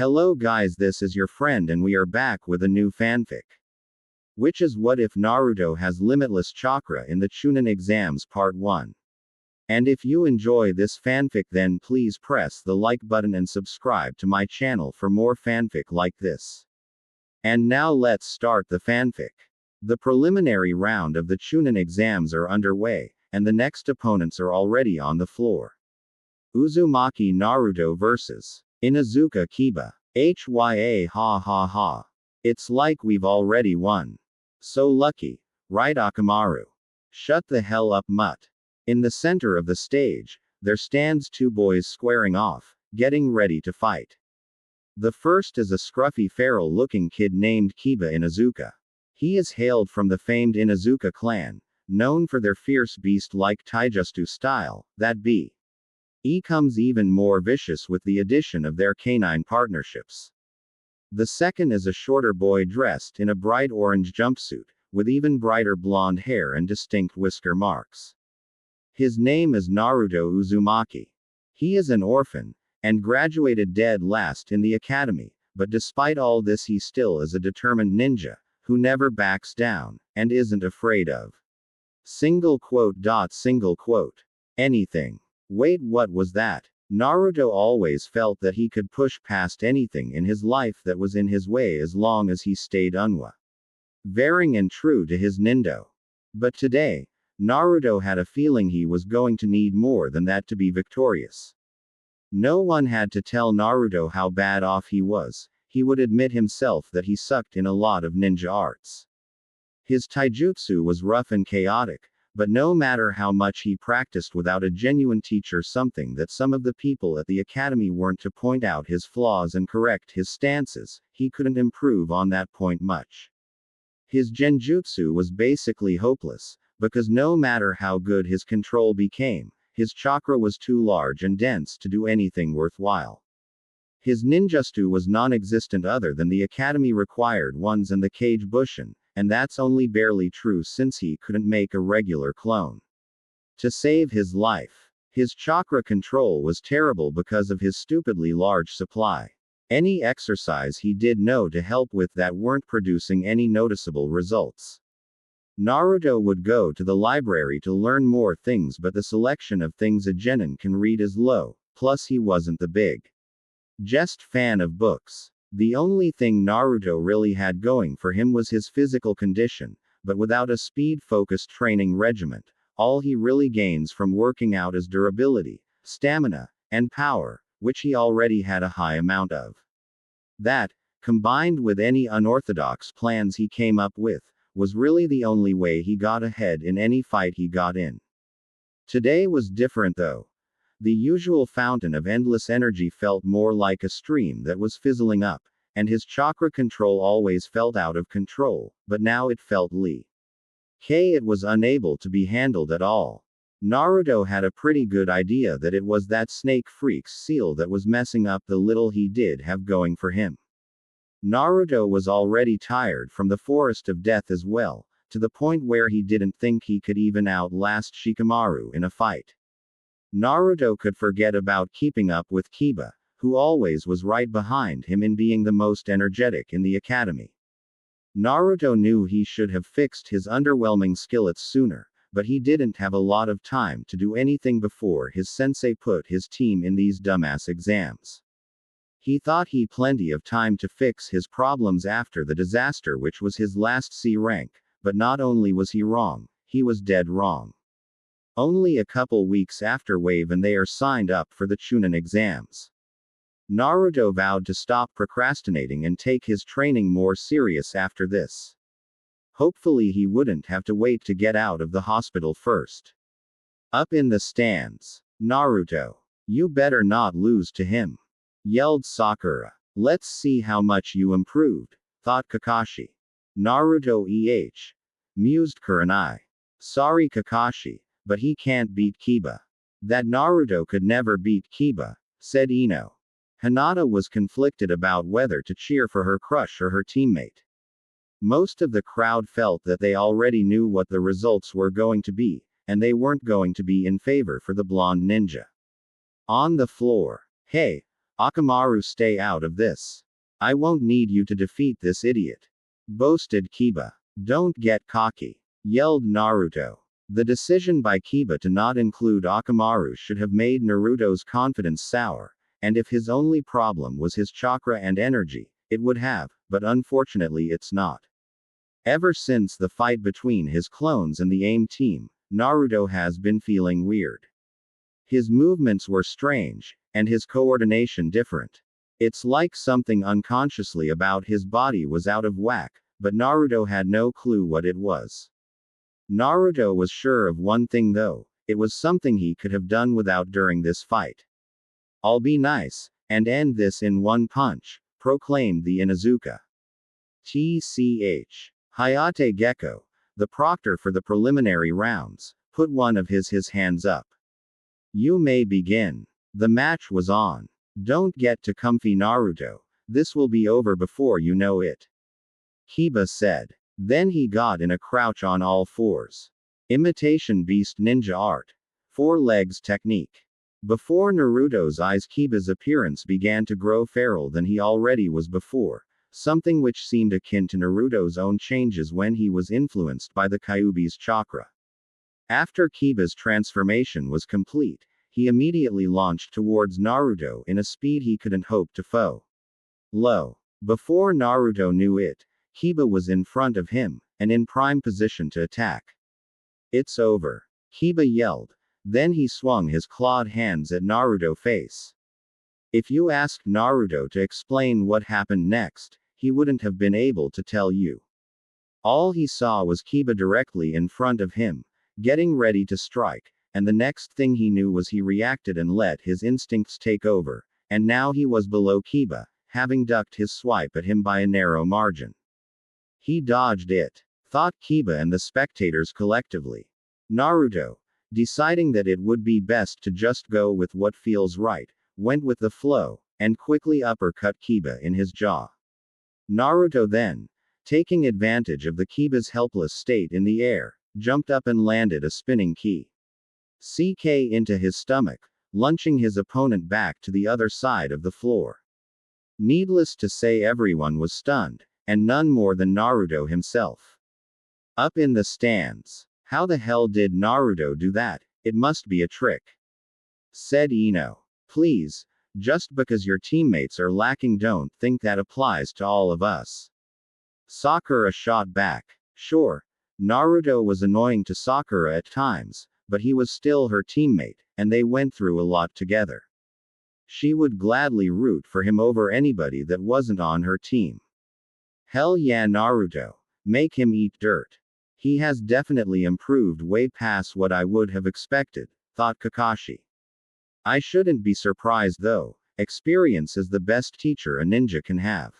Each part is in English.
Hello guys, this is your friend and we are back with a new fanfic. Which is what if Naruto has limitless chakra in the Chunin exams part 1. And if you enjoy this fanfic then please press the like button and subscribe to my channel for more fanfic like this. And now let's start the fanfic. The preliminary round of the Chunin exams are underway, and the next opponents are already on the floor. Uzumaki Naruto vs. Inuzuka Kiba. HYA ha ha ha. It's like we've already won. So lucky. Right Akamaru? Shut the hell up mutt. In the center of the stage, there stands two boys squaring off, getting ready to fight. The first is a scruffy feral-looking kid named Kiba Inuzuka. He is hailed from the famed Inuzuka clan, known for their fierce beast-like taijutsu style, that be. He comes even more vicious with the addition of their canine partnerships. The second is a shorter boy dressed in a bright orange jumpsuit, with even brighter blonde hair and distinct whisker marks. His name is Naruto Uzumaki. He is an orphan, and graduated dead last in the academy, but despite all this he still is a determined ninja, who never backs down, and isn't afraid of anything. Wait, what was that? Naruto always felt that he could push past anything in his life that was in his way as long as he stayed unwavering and true to his nindo. But today, Naruto had a feeling he was going to need more than that to be victorious. No one had to tell Naruto how bad off he was, he would admit himself that he sucked in a lot of ninja arts. His taijutsu was rough and chaotic, but no matter how much he practiced without a genuine teacher, something that some of the people at the academy weren't, to point out his flaws and correct his stances, he couldn't improve on that point much. His genjutsu was basically hopeless, because no matter how good his control became, his chakra was too large and dense to do anything worthwhile. His ninjutsu was non-existent other than the academy required ones and the Kage Bushin, and that's only barely true since he couldn't make a regular clone. To save his life, his chakra control was terrible because of his stupidly large supply. Any exercise he did no to help with that weren't producing any noticeable results. Naruto would go to the library to learn more things, but the selection of things a genin can read is low, plus he wasn't the biggest fan of books. The only thing Naruto really had going for him was his physical condition, but without a speed-focused training regimen, all he really gains from working out is durability, stamina, and power, which he already had a high amount of. That, combined with any unorthodox plans he came up with, was really the only way he got ahead in any fight he got in. Today was different though. The usual fountain of endless energy felt more like a stream that was fizzling up, and his chakra control always felt out of control, but now it felt it was unable to be handled at all. Naruto had a pretty good idea that it was that snake freak's seal that was messing up the little he did have going for him. Naruto was already tired from the forest of death as well, to the point where he didn't think he could even outlast Shikamaru in a fight. Naruto could forget about keeping up with Kiba, who always was right behind him in being the most energetic in the academy. Naruto knew he should have fixed his underwhelming skillets sooner, but he didn't have a lot of time to do anything before his sensei put his team in these dumbass exams. He thought he plenty of time to fix his problems after the disaster which was his last C rank, but not only was he wrong, he was dead wrong. Only a couple weeks after wave and they are signed up for the Chunin exams. Naruto vowed to stop procrastinating and take his training more serious after this. Hopefully he wouldn't have to wait to get out of the hospital first. Up in the stands. Naruto. You better not lose to him. Yelled Sakura. Let's see how much you improved, thought Kakashi. Naruto mused Kurenai. Sorry Kakashi, but he can't beat Kiba. That Naruto could never beat Kiba, said Ino. Hinata was conflicted about whether to cheer for her crush or her teammate. Most of the crowd felt that they already knew what the results were going to be, and they weren't going to be in favor for the blonde ninja. On the floor. Hey, Akamaru, stay out of this. I won't need you to defeat this idiot, boasted Kiba. Don't get cocky, yelled Naruto. The decision by Kiba to not include Akamaru should have made Naruto's confidence sour, and if his only problem was his chakra and energy, it would have, but unfortunately it's not. Ever since the fight between his clones and the AIM team, Naruto has been feeling weird. His movements were strange, and his coordination different. It's like something unconsciously about his body was out of whack, but Naruto had no clue what it was. Naruto was sure of one thing though, it was something he could have done without during this fight. I'll be nice, and end this in one punch, proclaimed the Inuzuka. Tch. Hayate Gecko, the proctor for the preliminary rounds, put one of his hands up. You may begin. The match was on. Don't get too comfy, Naruto. This will be over before you know it, Kiba said. Then he got in a crouch on all fours. Imitation beast ninja art. 4 legs technique. Before Naruto's eyes, Kiba's appearance began to grow feral than he already was before, something which seemed akin to Naruto's own changes when he was influenced by the Kyuubi's chakra. After Kiba's transformation was complete, he immediately launched towards Naruto in a speed he couldn't hope to follow. Before Naruto knew it, Kiba was in front of him, and in prime position to attack. It's over, Kiba yelled. Then he swung his clawed hands at Naruto's face. If you asked Naruto to explain what happened next, he wouldn't have been able to tell you. All he saw was Kiba directly in front of him, getting ready to strike, and the next thing he knew was he reacted and let his instincts take over, and now he was below Kiba, having ducked his swipe at him by a narrow margin. He dodged it, thought Kiba and the spectators collectively. Naruto, deciding that it would be best to just go with what feels right, went with the flow, and quickly uppercut Kiba in his jaw. Naruto then, taking advantage of the Kiba's helpless state in the air, jumped up and landed a spinning CK into his stomach, launching his opponent back to the other side of the floor. Needless to say, everyone was stunned, and none more than Naruto himself. Up in the stands, how the hell did Naruto do that? It must be a trick, said Ino. Please, just because your teammates are lacking, don't think that applies to all of us. Sakura shot back. Sure, Naruto was annoying to Sakura at times, but he was still her teammate, and they went through a lot together. She would gladly root for him over anybody that wasn't on her team. Hell yeah, Naruto. Make him eat dirt. He has definitely improved way past what I would have expected, thought Kakashi. I shouldn't be surprised though, experience is the best teacher a ninja can have.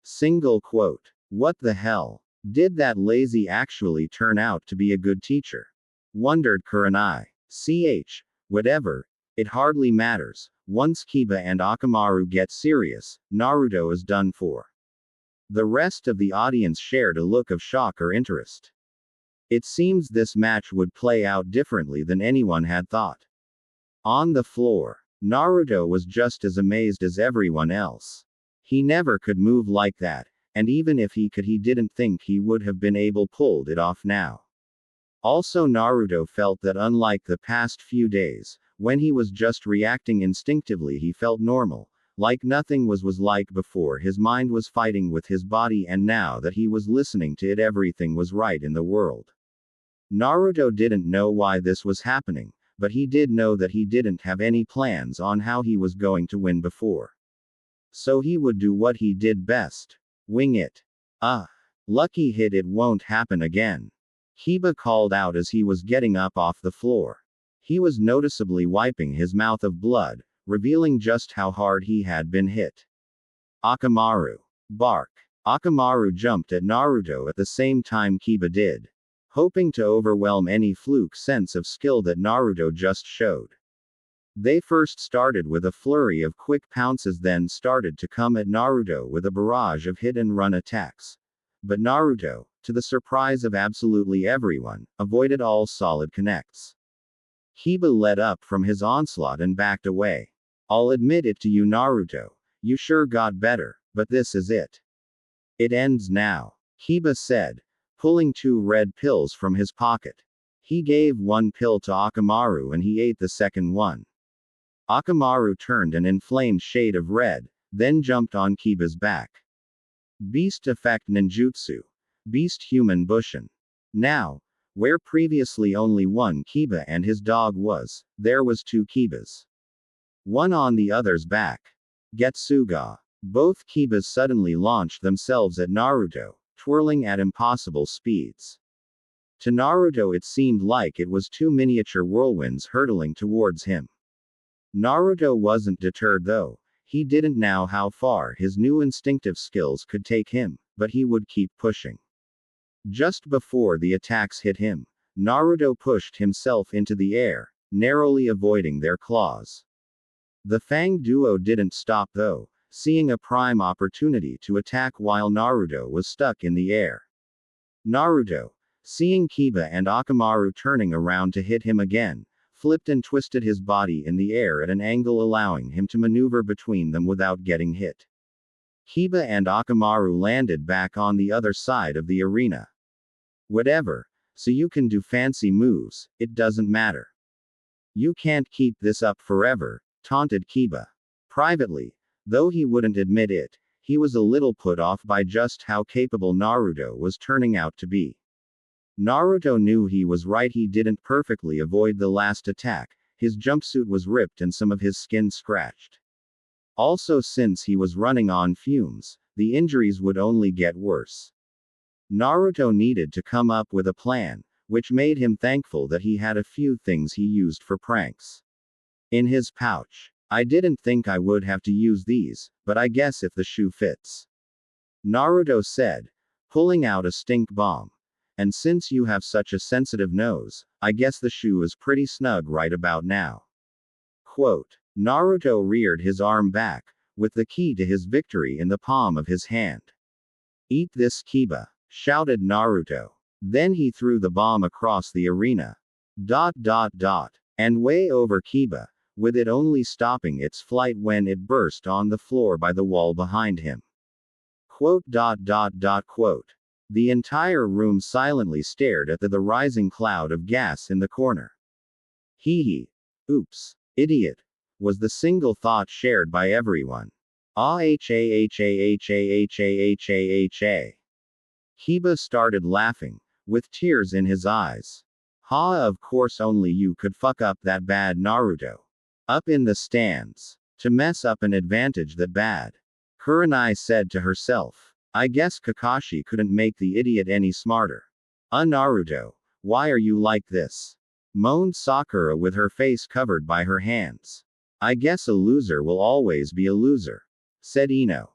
Single quote. What the hell? Did that lazy actually turn out to be a good teacher? Wondered Kurenai. Whatever, it hardly matters. Once Kiba and Akamaru get serious, Naruto is done for. The rest of the audience shared a look of shock or interest. It seems this match would play out differently than anyone had thought. On the floor, Naruto was just as amazed as everyone else. He never could move like that, and even if he could, he didn't think he would have been able pulled it off now. Also, Naruto felt that unlike the past few days, when he was just reacting instinctively, he felt normal, like nothing was like before. His mind was fighting with his body, and now that he was listening to it, everything was right in the world. Naruto didn't know why this was happening, but he did know that he didn't have any plans on how he was going to win before. So he would do what he did best. Wing it. Lucky hit, it won't happen again. Kiba called out as he was getting up off the floor. He was noticeably wiping his mouth of blood, revealing just how hard he had been hit. Akamaru. Bark. Akamaru jumped at Naruto at the same time Kiba did, hoping to overwhelm any fluke sense of skill that Naruto just showed. They first started with a flurry of quick pounces, then started to come at Naruto with a barrage of hit-and-run attacks. But Naruto, to the surprise of absolutely everyone, avoided all solid connects. Kiba let up from his onslaught and backed away. I'll admit it to you, Naruto. You sure got better, but this is it. It ends now, Kiba said, pulling 2 red pills from his pocket. He gave one pill to Akamaru and he ate the second one. Akamaru turned an inflamed shade of red, then jumped on Kiba's back. Beast effect ninjutsu. Beast human Bushin. Now, where previously only one Kiba and his dog was, there was 2 Kibas. One on the other's back. Getsuga. Both Kibas suddenly launched themselves at Naruto, twirling at impossible speeds. To Naruto it seemed like it was 2 miniature whirlwinds hurtling towards him. Naruto wasn't deterred though. He didn't know how far his new instinctive skills could take him, but he would keep pushing. Just before the attacks hit him, Naruto pushed himself into the air, narrowly avoiding their claws. The Fang duo didn't stop though, seeing a prime opportunity to attack while Naruto was stuck in the air. Naruto, seeing Kiba and Akamaru turning around to hit him again, flipped and twisted his body in the air at an angle allowing him to maneuver between them without getting hit. Kiba and Akamaru landed back on the other side of the arena. Whatever, so you can do fancy moves, it doesn't matter. You can't keep this up forever, taunted Kiba. Privately, though he wouldn't admit it, he was a little put off by just how capable Naruto was turning out to be. Naruto knew he was right. He didn't perfectly avoid the last attack, his jumpsuit was ripped and some of his skin scratched. Also, since he was running on fumes, the injuries would only get worse. Naruto needed to come up with a plan, which made him thankful that he had a few things he used for pranks in his pouch. I didn't think I would have to use these, but I guess if the shoe fits. Naruto said, pulling out a stink bomb. And since you have such a sensitive nose, I guess the shoe is pretty snug right about now. Quote. Naruto reared his arm back, with the key to his victory in the palm of his hand. Eat this, Kiba, shouted Naruto. Then he threw the bomb across the arena. And way over Kiba, with it only stopping its flight when it burst on the floor by the wall behind him. Quote. The entire room silently stared at the rising cloud of gas in the corner. Hee hee. Oops. Idiot. Was the single thought shared by everyone. Kiba started laughing, with tears in his eyes. Ha, of course only you could fuck up that bad, Naruto. Up in the stands. To mess up an advantage that bad. Kurenai said to herself. I guess Kakashi couldn't make the idiot any smarter. Naruto, why are you like this? Moaned Sakura with her face covered by her hands. I guess a loser will always be a loser, said Ino.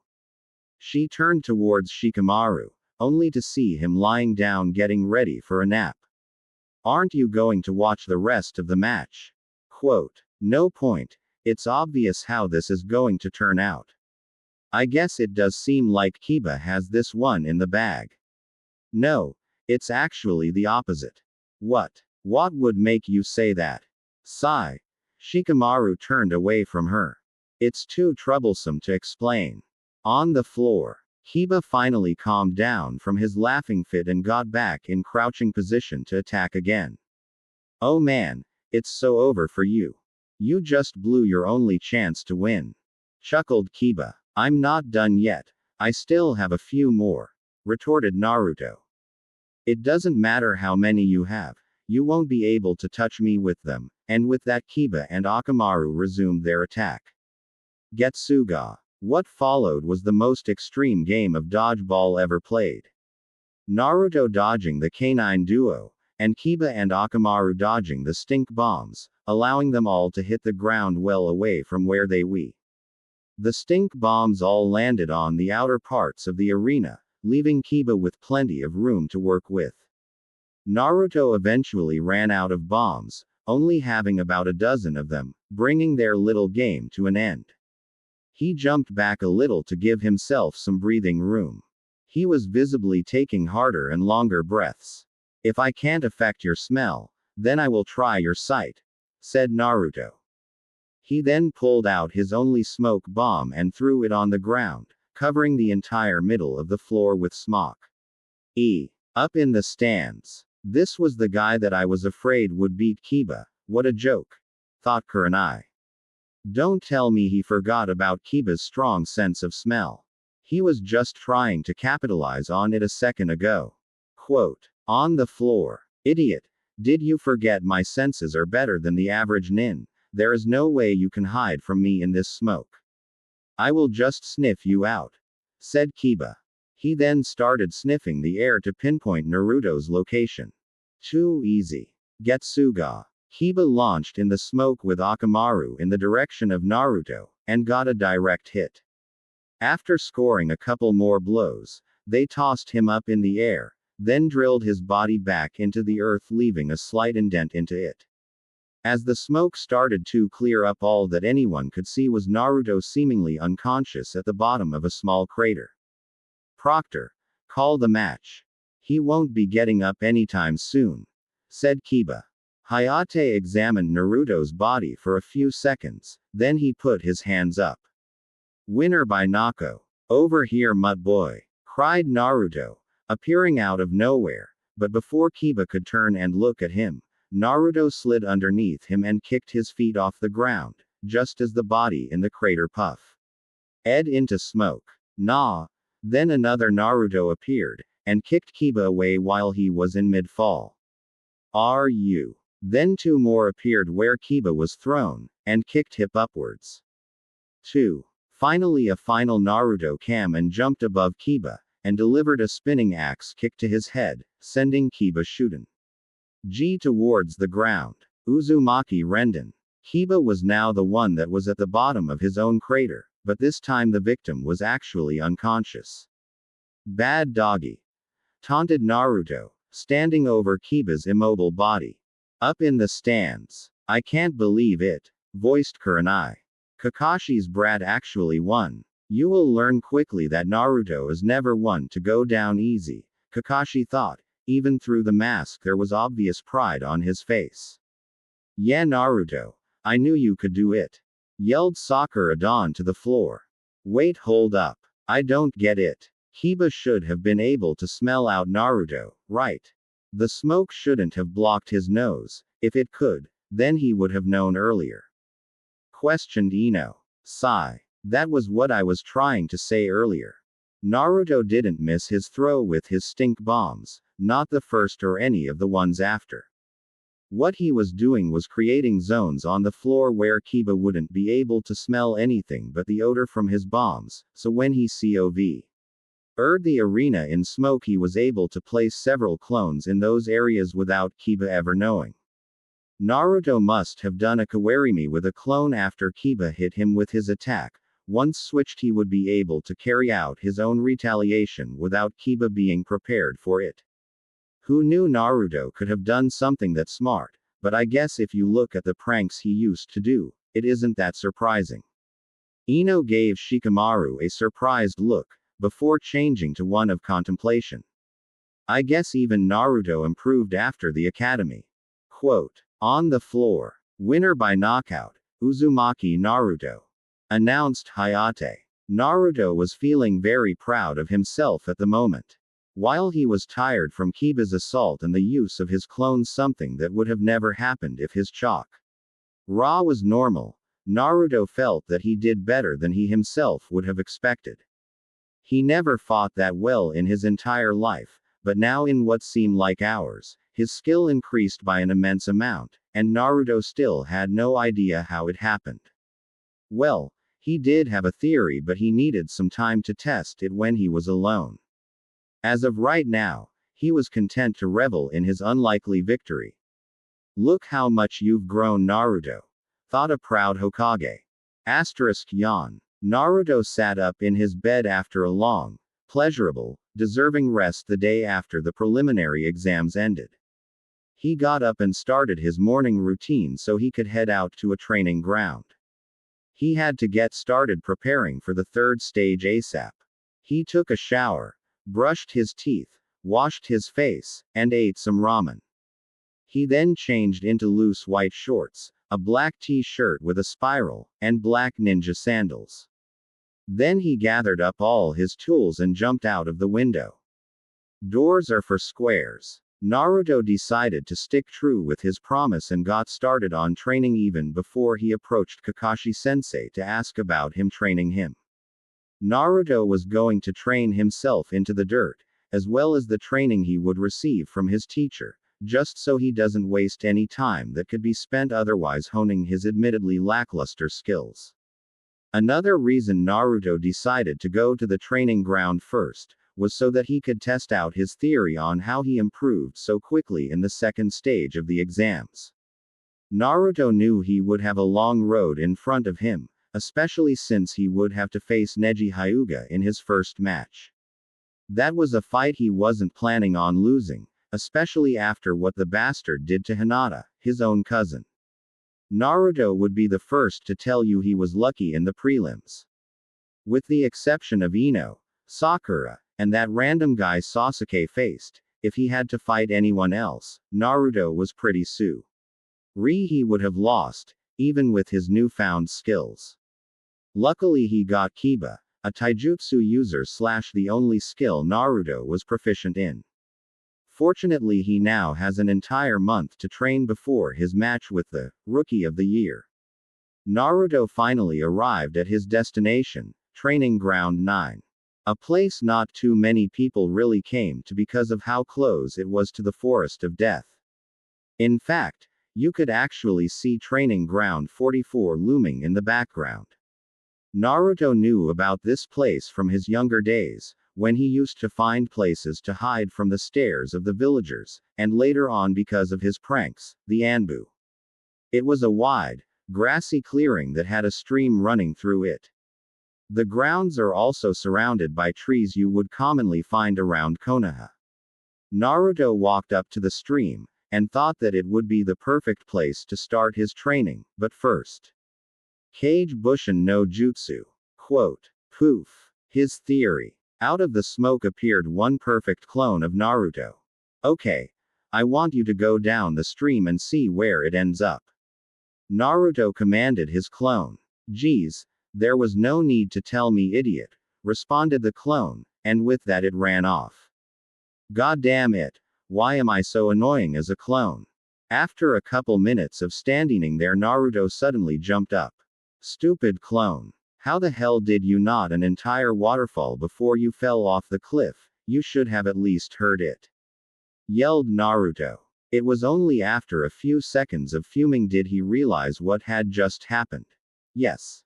She turned towards Shikamaru, only to see him lying down getting ready for a nap. Aren't you going to watch the rest of the match? Quote. No point. It's obvious how this is going to turn out. I guess it does seem like Kiba has this one in the bag. No, it's actually the opposite. What? What would make you say that? Sigh. Shikamaru turned away from her. It's too troublesome to explain. On the floor, Kiba finally calmed down from his laughing fit and got back in crouching position to attack again. Oh man, it's so over for you. You just blew your only chance to win. Chuckled Kiba. I'm not done yet. I still have a few more, retorted Naruto. It doesn't matter how many you have. You won't be able to touch me with them, and with that Kiba and Akamaru resumed their attack. Getsuga. What followed was the most extreme game of dodgeball ever played. Naruto dodging the canine duo, and Kiba and Akamaru dodging the stink bombs, allowing them all to hit the ground well away from where they were. The stink bombs all landed on the outer parts of the arena, leaving Kiba with plenty of room to work with. Naruto eventually ran out of bombs, only having about a dozen of them, bringing their little game to an end. He jumped back a little to give himself some breathing room. He was visibly taking harder and longer breaths. If I can't affect your smell, then I will try your sight, said Naruto. He then pulled out his only smoke bomb and threw it on the ground, covering the entire middle of the floor with smoke. Up in the stands. This was the guy that I was afraid would beat Kiba. What a joke, thought Kurenai. Don't tell me he forgot about Kiba's strong sense of smell. He was just trying to capitalize on it a second ago. Quote, on the floor. Idiot. Did you forget my senses are better than the average nin? There is no way you can hide from me in this smoke. I will just sniff you out, said Kiba. He then started sniffing the air to pinpoint Naruto's location. Too easy. Getsuga. Kiba launched in the smoke with Akamaru in the direction of Naruto, and got a direct hit. After scoring a couple more blows, they tossed him up in the air, then drilled his body back into the earth, leaving a slight indent into it. As the smoke started to clear up, all that anyone could see was Naruto seemingly unconscious at the bottom of a small crater. Proctor, call the match. He won't be getting up anytime soon, said Kiba. Hayate examined Naruto's body for a few seconds, then he put his hands up. Winner by knockout. Over here, mutt boy, cried Naruto, appearing out of nowhere, but before Kiba could turn and look at him, Naruto slid underneath him and kicked his feet off the ground, just as the body in the crater puff ed into smoke. Nah. Then another Naruto appeared, and kicked Kiba away while he was in mid-fall. Are you? Then two more appeared where Kiba was thrown, and kicked hip upwards. 2. Finally a final Naruto came and jumped above Kiba, and delivered a spinning axe kick to his head, sending Kiba shooting towards the ground. Uzumaki Renden. Kiba was now the one that was at the bottom of his own crater, but this time the victim was actually unconscious. Bad doggy, taunted Naruto, standing over Kiba's immobile body. Up in the stands. I can't believe it, voiced Kurenai. Kakashi's brat actually won. You will learn quickly that Naruto is never one to go down easy, Kakashi thought. Even through the mask there was obvious pride on his face. Yeah, Naruto, I knew you could do it, yelled Sakura Dawn to the floor. Wait, hold up. I don't get it. Kiba should have been able to smell out Naruto, right? The smoke shouldn't have blocked his nose. If it could, then he would have known earlier, questioned Ino. Sigh. That was what I was trying to say earlier. Naruto didn't miss his throw with his stink bombs, not the first or any of the ones after. What he was doing was creating zones on the floor where Kiba wouldn't be able to smell anything but the odor from his bombs, so when he COV'd the arena in smoke, he was able to place several clones in those areas without Kiba ever knowing. Naruto must have done a Kawarimi with a clone after Kiba hit him with his attack. Once switched, he would be able to carry out his own retaliation without Kiba being prepared for it. Who knew Naruto could have done something that smart, but I guess if you look at the pranks he used to do, it isn't that surprising. Ino gave Shikamaru a surprised look, before changing to one of contemplation. I guess even Naruto improved after the academy. Quote, on the floor. Winner by knockout, Uzumaki Naruto, announced Hayate. Naruto was feeling very proud of himself at the moment. While he was tired from Kiba's assault and the use of his clones, something that would have never happened if his Chakra was normal, Naruto felt that he did better than he himself would have expected. He never fought that well in his entire life, but now in what seemed like hours, his skill increased by an immense amount, and Naruto still had no idea how it happened. Well, he did have a theory, but he needed some time to test it when he was alone. As of right now, he was content to revel in his unlikely victory. Look how much you've grown, Naruto, thought a proud Hokage. Yawn. Naruto sat up in his bed after a long, pleasurable, deserving rest the day after the preliminary exams ended. He got up and started his morning routine so he could head out to a training ground. He had to get started preparing for the third stage ASAP. He took a shower, brushed his teeth, washed his face, and ate some ramen. He then changed into loose white shorts, a black t-shirt with a spiral, and black ninja sandals. Then he gathered up all his tools and jumped out of the window. Doors are for squares. Naruto decided to stick true with his promise and got started on training even before he approached Kakashi-sensei to ask about him training him. Naruto was going to train himself into the dirt, as well as the training he would receive from his teacher, just so he doesn't waste any time that could be spent otherwise honing his admittedly lackluster skills. Another reason Naruto decided to go to the training ground first was so that he could test out his theory on how he improved so quickly in the second stage of the exams. Naruto knew he would have a long road in front of him, especially since he would have to face Neji Hyuga in his first match. That was a fight he wasn't planning on losing, especially after what the bastard did to Hinata, his own cousin. Naruto would be the first to tell you he was lucky in the prelims. With the exception of Ino, Sakura, and that random guy Sasuke faced, if he had to fight anyone else, Naruto was pretty su. He would have lost, even with his newfound skills. Luckily he got Kiba, a taijutsu user / the only skill Naruto was proficient in. Fortunately he now has an entire month to train before his match with the Rookie of the Year. Naruto finally arrived at his destination, Training Ground 9. A place not too many people really came to because of how close it was to the Forest of Death. In fact, you could actually see Training Ground 44 looming in the background. Naruto knew about this place from his younger days, when he used to find places to hide from the stares of the villagers, and later on because of his pranks, the Anbu. It was a wide, grassy clearing that had a stream running through it. The grounds are also surrounded by trees you would commonly find around Konoha. Naruto walked up to the stream, and thought that it would be the perfect place to start his training, but first. Kage Bushin no Jutsu. Quote. Poof. His theory. Out of the smoke appeared one perfect clone of Naruto. Okay. I want you to go down the stream and see where it ends up. Naruto commanded his clone. Geez. There was no need to tell me, idiot, responded the clone, and with that it ran off. God damn it. Why am I so annoying as a clone? After a couple minutes of standing there, Naruto suddenly jumped up. Stupid clone. How the hell did you not an entire waterfall before you fell off the cliff? You should have at least heard it. Yelled Naruto. It was only after a few seconds of fuming did he realize what had just happened. Yes.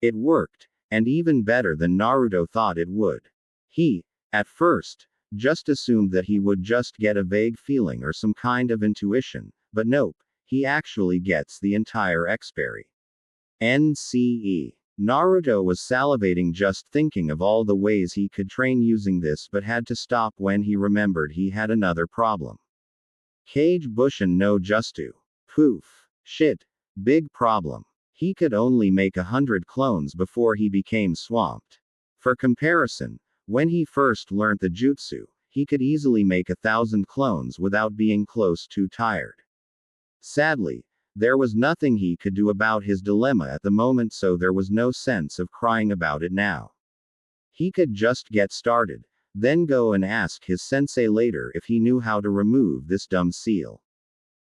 It worked, and even better than Naruto thought it would. He, at first, just assumed that he would just get a vague feeling or some kind of intuition, but nope, he actually gets the entire expiry. NCE. Naruto was salivating just thinking of all the ways he could train using this, but had to stop when he remembered he had another problem. Kage Bushin no Jutsu. Poof. Shit. Big problem. He could only make 100 clones before he became swamped. For comparison, when he first learnt the jutsu, he could easily make 1,000 clones without being close to tired. Sadly, there was nothing he could do about his dilemma at the moment, so there was no sense of crying about it now. He could just get started, then go and ask his sensei later if he knew how to remove this dumb seal.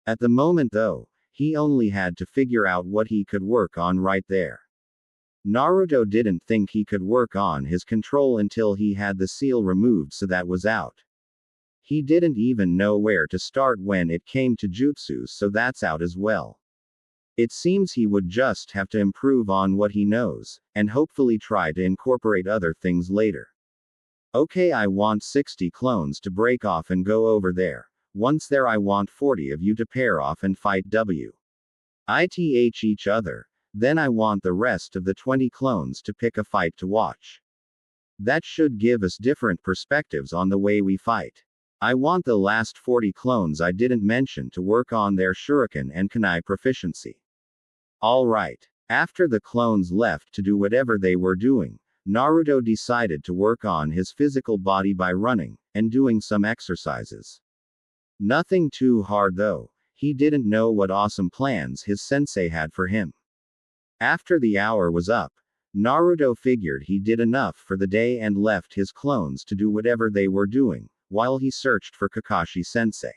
At the moment though, he only had to figure out what he could work on right there. Naruto didn't think he could work on his control until he had the seal removed, so that was out. He didn't even know where to start when it came to jutsus, so that's out as well. It seems he would just have to improve on what he knows, and hopefully try to incorporate other things later. Okay, I want 60 clones to break off and go over there. Once there, I want 40 of you to pair off and fight WITH each other. Then I want the rest of the 20 clones to pick a fight to watch. That should give us different perspectives on the way we fight. I want the last 40 clones I didn't mention to work on their shuriken and kunai proficiency. Alright. After the clones left to do whatever they were doing, Naruto decided to work on his physical body by running and doing some exercises. Nothing too hard though. He didn't know what awesome plans his sensei had for him. After the hour was up, Naruto figured he did enough for the day and left his clones to do whatever they were doing, while he searched for Kakashi sensei.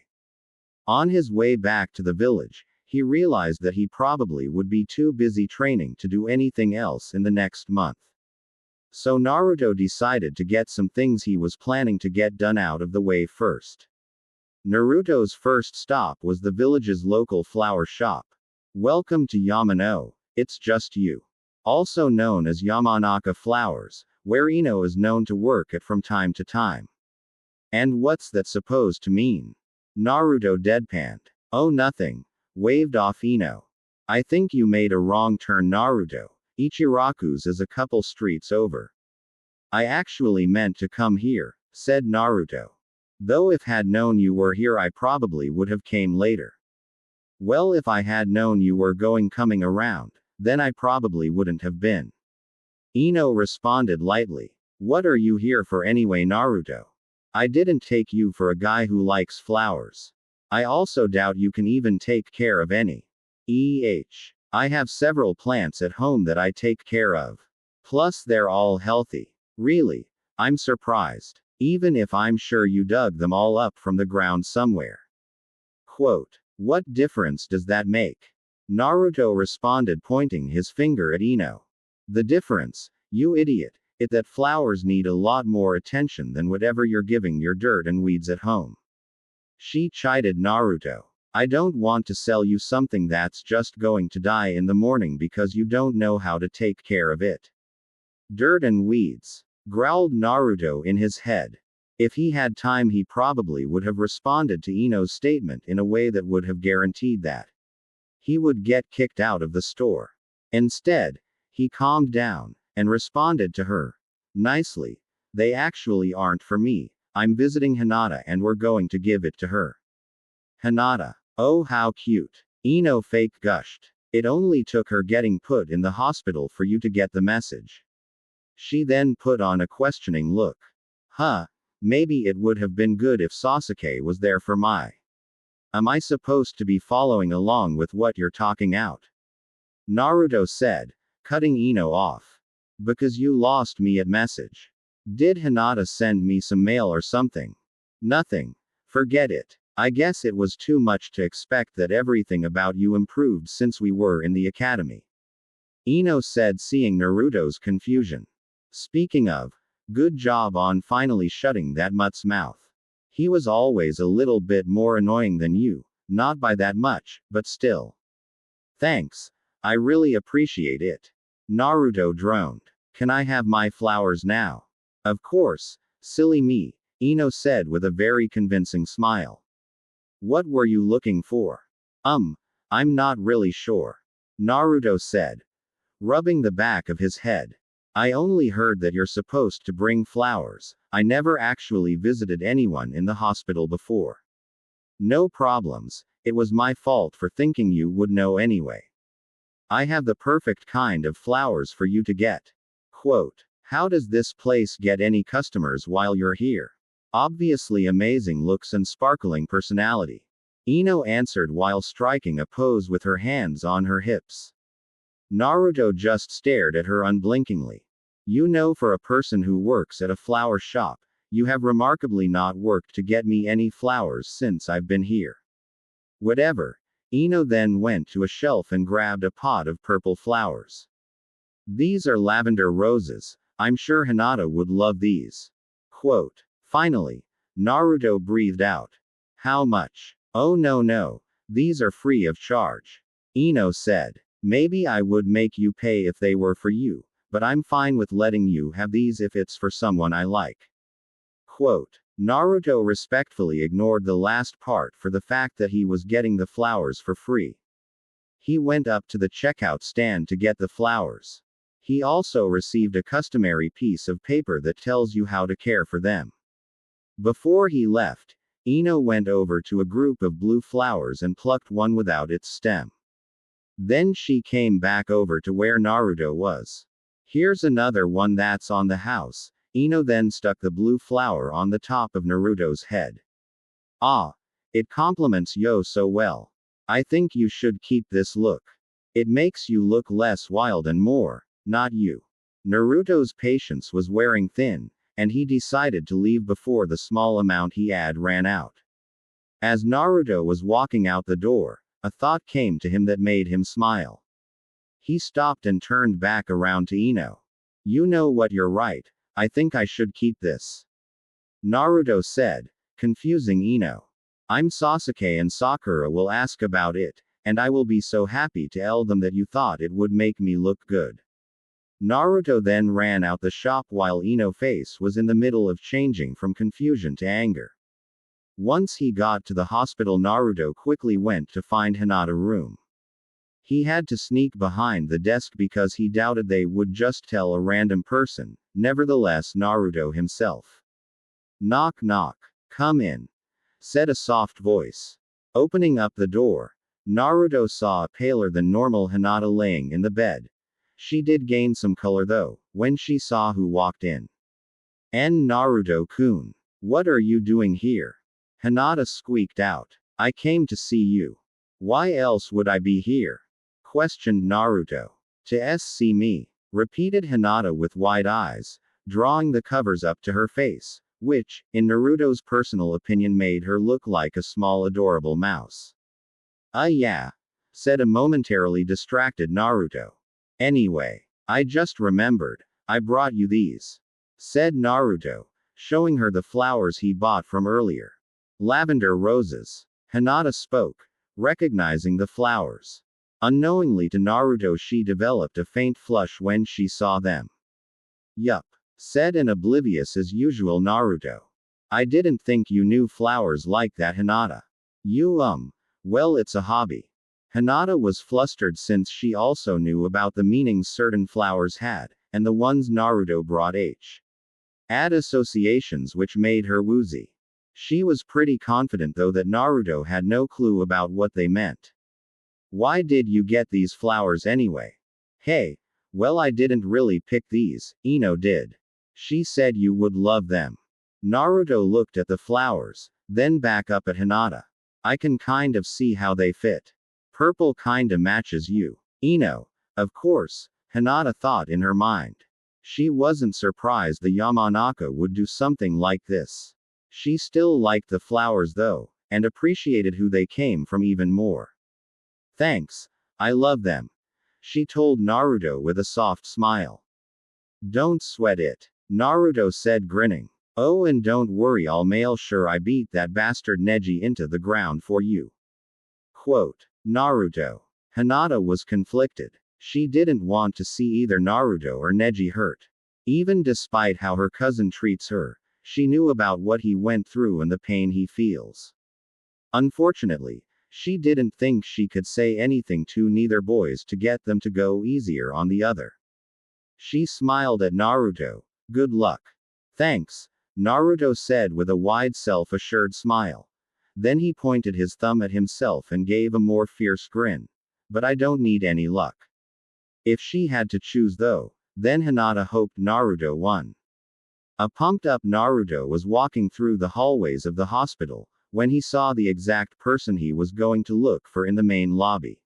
On his way back to the village, he realized that he probably would be too busy training to do anything else in the next month. So Naruto decided to get some things he was planning to get done out of the way first. Naruto's first stop was the village's local flower shop. Welcome to Yamano, it's just you. Also known as Yamanaka Flowers, where Ino is known to work at from time to time. And what's that supposed to mean? Naruto deadpanned. Oh, nothing. Waved off Ino. I think you made a wrong turn, Naruto. Ichiraku's is a couple streets over. I actually meant to come here, said Naruto. Though if had known you were here I probably would have came later. Well, if I had known you were coming around, then I probably wouldn't have been. Ino responded lightly. What are you here for anyway, Naruto? I didn't take you for a guy who likes flowers. I also doubt you can even take care of any. I have several plants at home that I take care of. Plus they're all healthy. Really? I'm surprised. Even if I'm sure you dug them all up from the ground somewhere. Quote. What difference does that make? Naruto responded, pointing his finger at Ino. The difference, you idiot, is that flowers need a lot more attention than whatever you're giving your dirt and weeds at home. She chided Naruto. I don't want to sell you something that's just going to die in the morning because you don't know how to take care of it. Dirt and weeds, growled Naruto in his head. If he had time he probably would have responded to Ino's statement in a way that would have guaranteed that he would get kicked out of the store. Instead, he calmed down and responded to her nicely. They actually aren't for me. I'm visiting Hinata and we're going to give it to her. Hinata. Oh, how cute. Ino fake gushed. It only took her getting put in the hospital for you to get the message. She then put on a questioning look. Huh. Maybe it would have been good if Sasuke was there for my. Am I supposed to be following along with what you're talking out? Naruto said, cutting Ino off. Because you lost me at message. Did Hinata send me some mail or something? Nothing. Forget it. I guess it was too much to expect that everything about you improved since we were in the academy. Ino said, seeing Naruto's confusion. Speaking of, good job on finally shutting that mutt's mouth. He was always a little bit more annoying than you, not by that much, but still. Thanks. I really appreciate it. Naruto droned. Can I have my flowers now? Of course, silly me, Ino said with a very convincing smile. What were you looking for? I'm not really sure. Naruto said, rubbing the back of his head. I only heard that you're supposed to bring flowers. I never actually visited anyone in the hospital before. No problems, it was my fault for thinking you would know anyway. I have the perfect kind of flowers for you to get. Quote. How does this place get any customers while you're here? Obviously amazing looks and sparkling personality. Ino answered while striking a pose with her hands on her hips. Naruto just stared at her unblinkingly. You know, for a person who works at a flower shop, you have remarkably not worked to get me any flowers since I've been here. Whatever. Ino then went to a shelf and grabbed a pot of purple flowers. These are lavender roses. I'm sure Hinata would love these. Quote. Finally, Naruto breathed out. How much? Oh no, these are free of charge. Ino said. Maybe I would make you pay if they were for you, but I'm fine with letting you have these if it's for someone I like. Quote. Naruto respectfully ignored the last part for the fact that he was getting the flowers for free. He went up to the checkout stand to get the flowers. He also received a customary piece of paper that tells you how to care for them. Before he left, Ino went over to a group of blue flowers and plucked one without its stem. Then she came back over to where Naruto was. Here's another one that's on the house. Ino then stuck the blue flower on the top of Naruto's head. Ah, it compliments yo so well. I think you should keep this look. It makes you look less wild and more, not you. Naruto's patience was wearing thin, and he decided to leave before the small amount he had ran out. As Naruto was walking out the door, a thought came to him that made him smile. He stopped and turned back around to Ino. You know what, you're right, I think I should keep this. Naruto said, confusing Ino. I'm Sasuke and Sakura will ask about it, and I will be so happy to tell them that you thought it would make me look good. Naruto then ran out the shop while Ino's face was in the middle of changing from confusion to anger. Once he got to the hospital, Naruto quickly went to find Hinata's room. He had to sneak behind the desk because he doubted they would just tell a random person, nevertheless Naruto himself. Knock knock. Come in, said a soft voice. Opening up the door, Naruto saw a paler than normal Hinata laying in the bed. She did gain some color though, when she saw who walked in. Naruto-kun. What are you doing here? Hinata squeaked out. I came to see you. Why else would I be here? Questioned Naruto. To see me, repeated Hinata with wide eyes, drawing the covers up to her face, which, in Naruto's personal opinion, made her look like a small adorable mouse. Yeah, said a momentarily distracted Naruto. Anyway, I just remembered, I brought you these, said Naruto, showing her the flowers he bought from earlier. Lavender roses. Hinata spoke, recognizing the flowers. Unknowingly to Naruto, she developed a faint flush when she saw them. Yup, said an oblivious as usual Naruto. I didn't think you knew flowers like that, Hinata. You, well, it's a hobby. Hinata was flustered since she also knew about the meanings certain flowers had, and the ones Naruto brought had associations which made her woozy. She was pretty confident though that Naruto had no clue about what they meant. Why did you get these flowers anyway? Hey, well, I didn't really pick these, Ino did. She said you would love them. Naruto looked at the flowers, then back up at Hinata. I can kind of see how they fit. Purple kinda matches you. Ino. Of course, Hinata thought in her mind. She wasn't surprised the Yamanaka would do something like this. She still liked the flowers though, and appreciated who they came from even more. Thanks, I love them, she told Naruto with a soft smile. Don't sweat it, Naruto said grinning. Oh, and don't worry, I'll make sure I beat that bastard Neji into the ground for you. Quote. Naruto. Hinata was conflicted. She didn't want to see either Naruto or Neji hurt. Even despite how her cousin treats her, she knew about what he went through and the pain he feels. Unfortunately, she didn't think she could say anything to neither boys to get them to go easier on the other. She smiled at Naruto. Good luck. Thanks, Naruto said with a wide self-assured smile. Then he pointed his thumb at himself and gave a more fierce grin. But I don't need any luck. If she had to choose though, then Hinata hoped Naruto won. A pumped-up Naruto was walking through the hallways of the hospital, when he saw the exact person he was going to look for in the main lobby.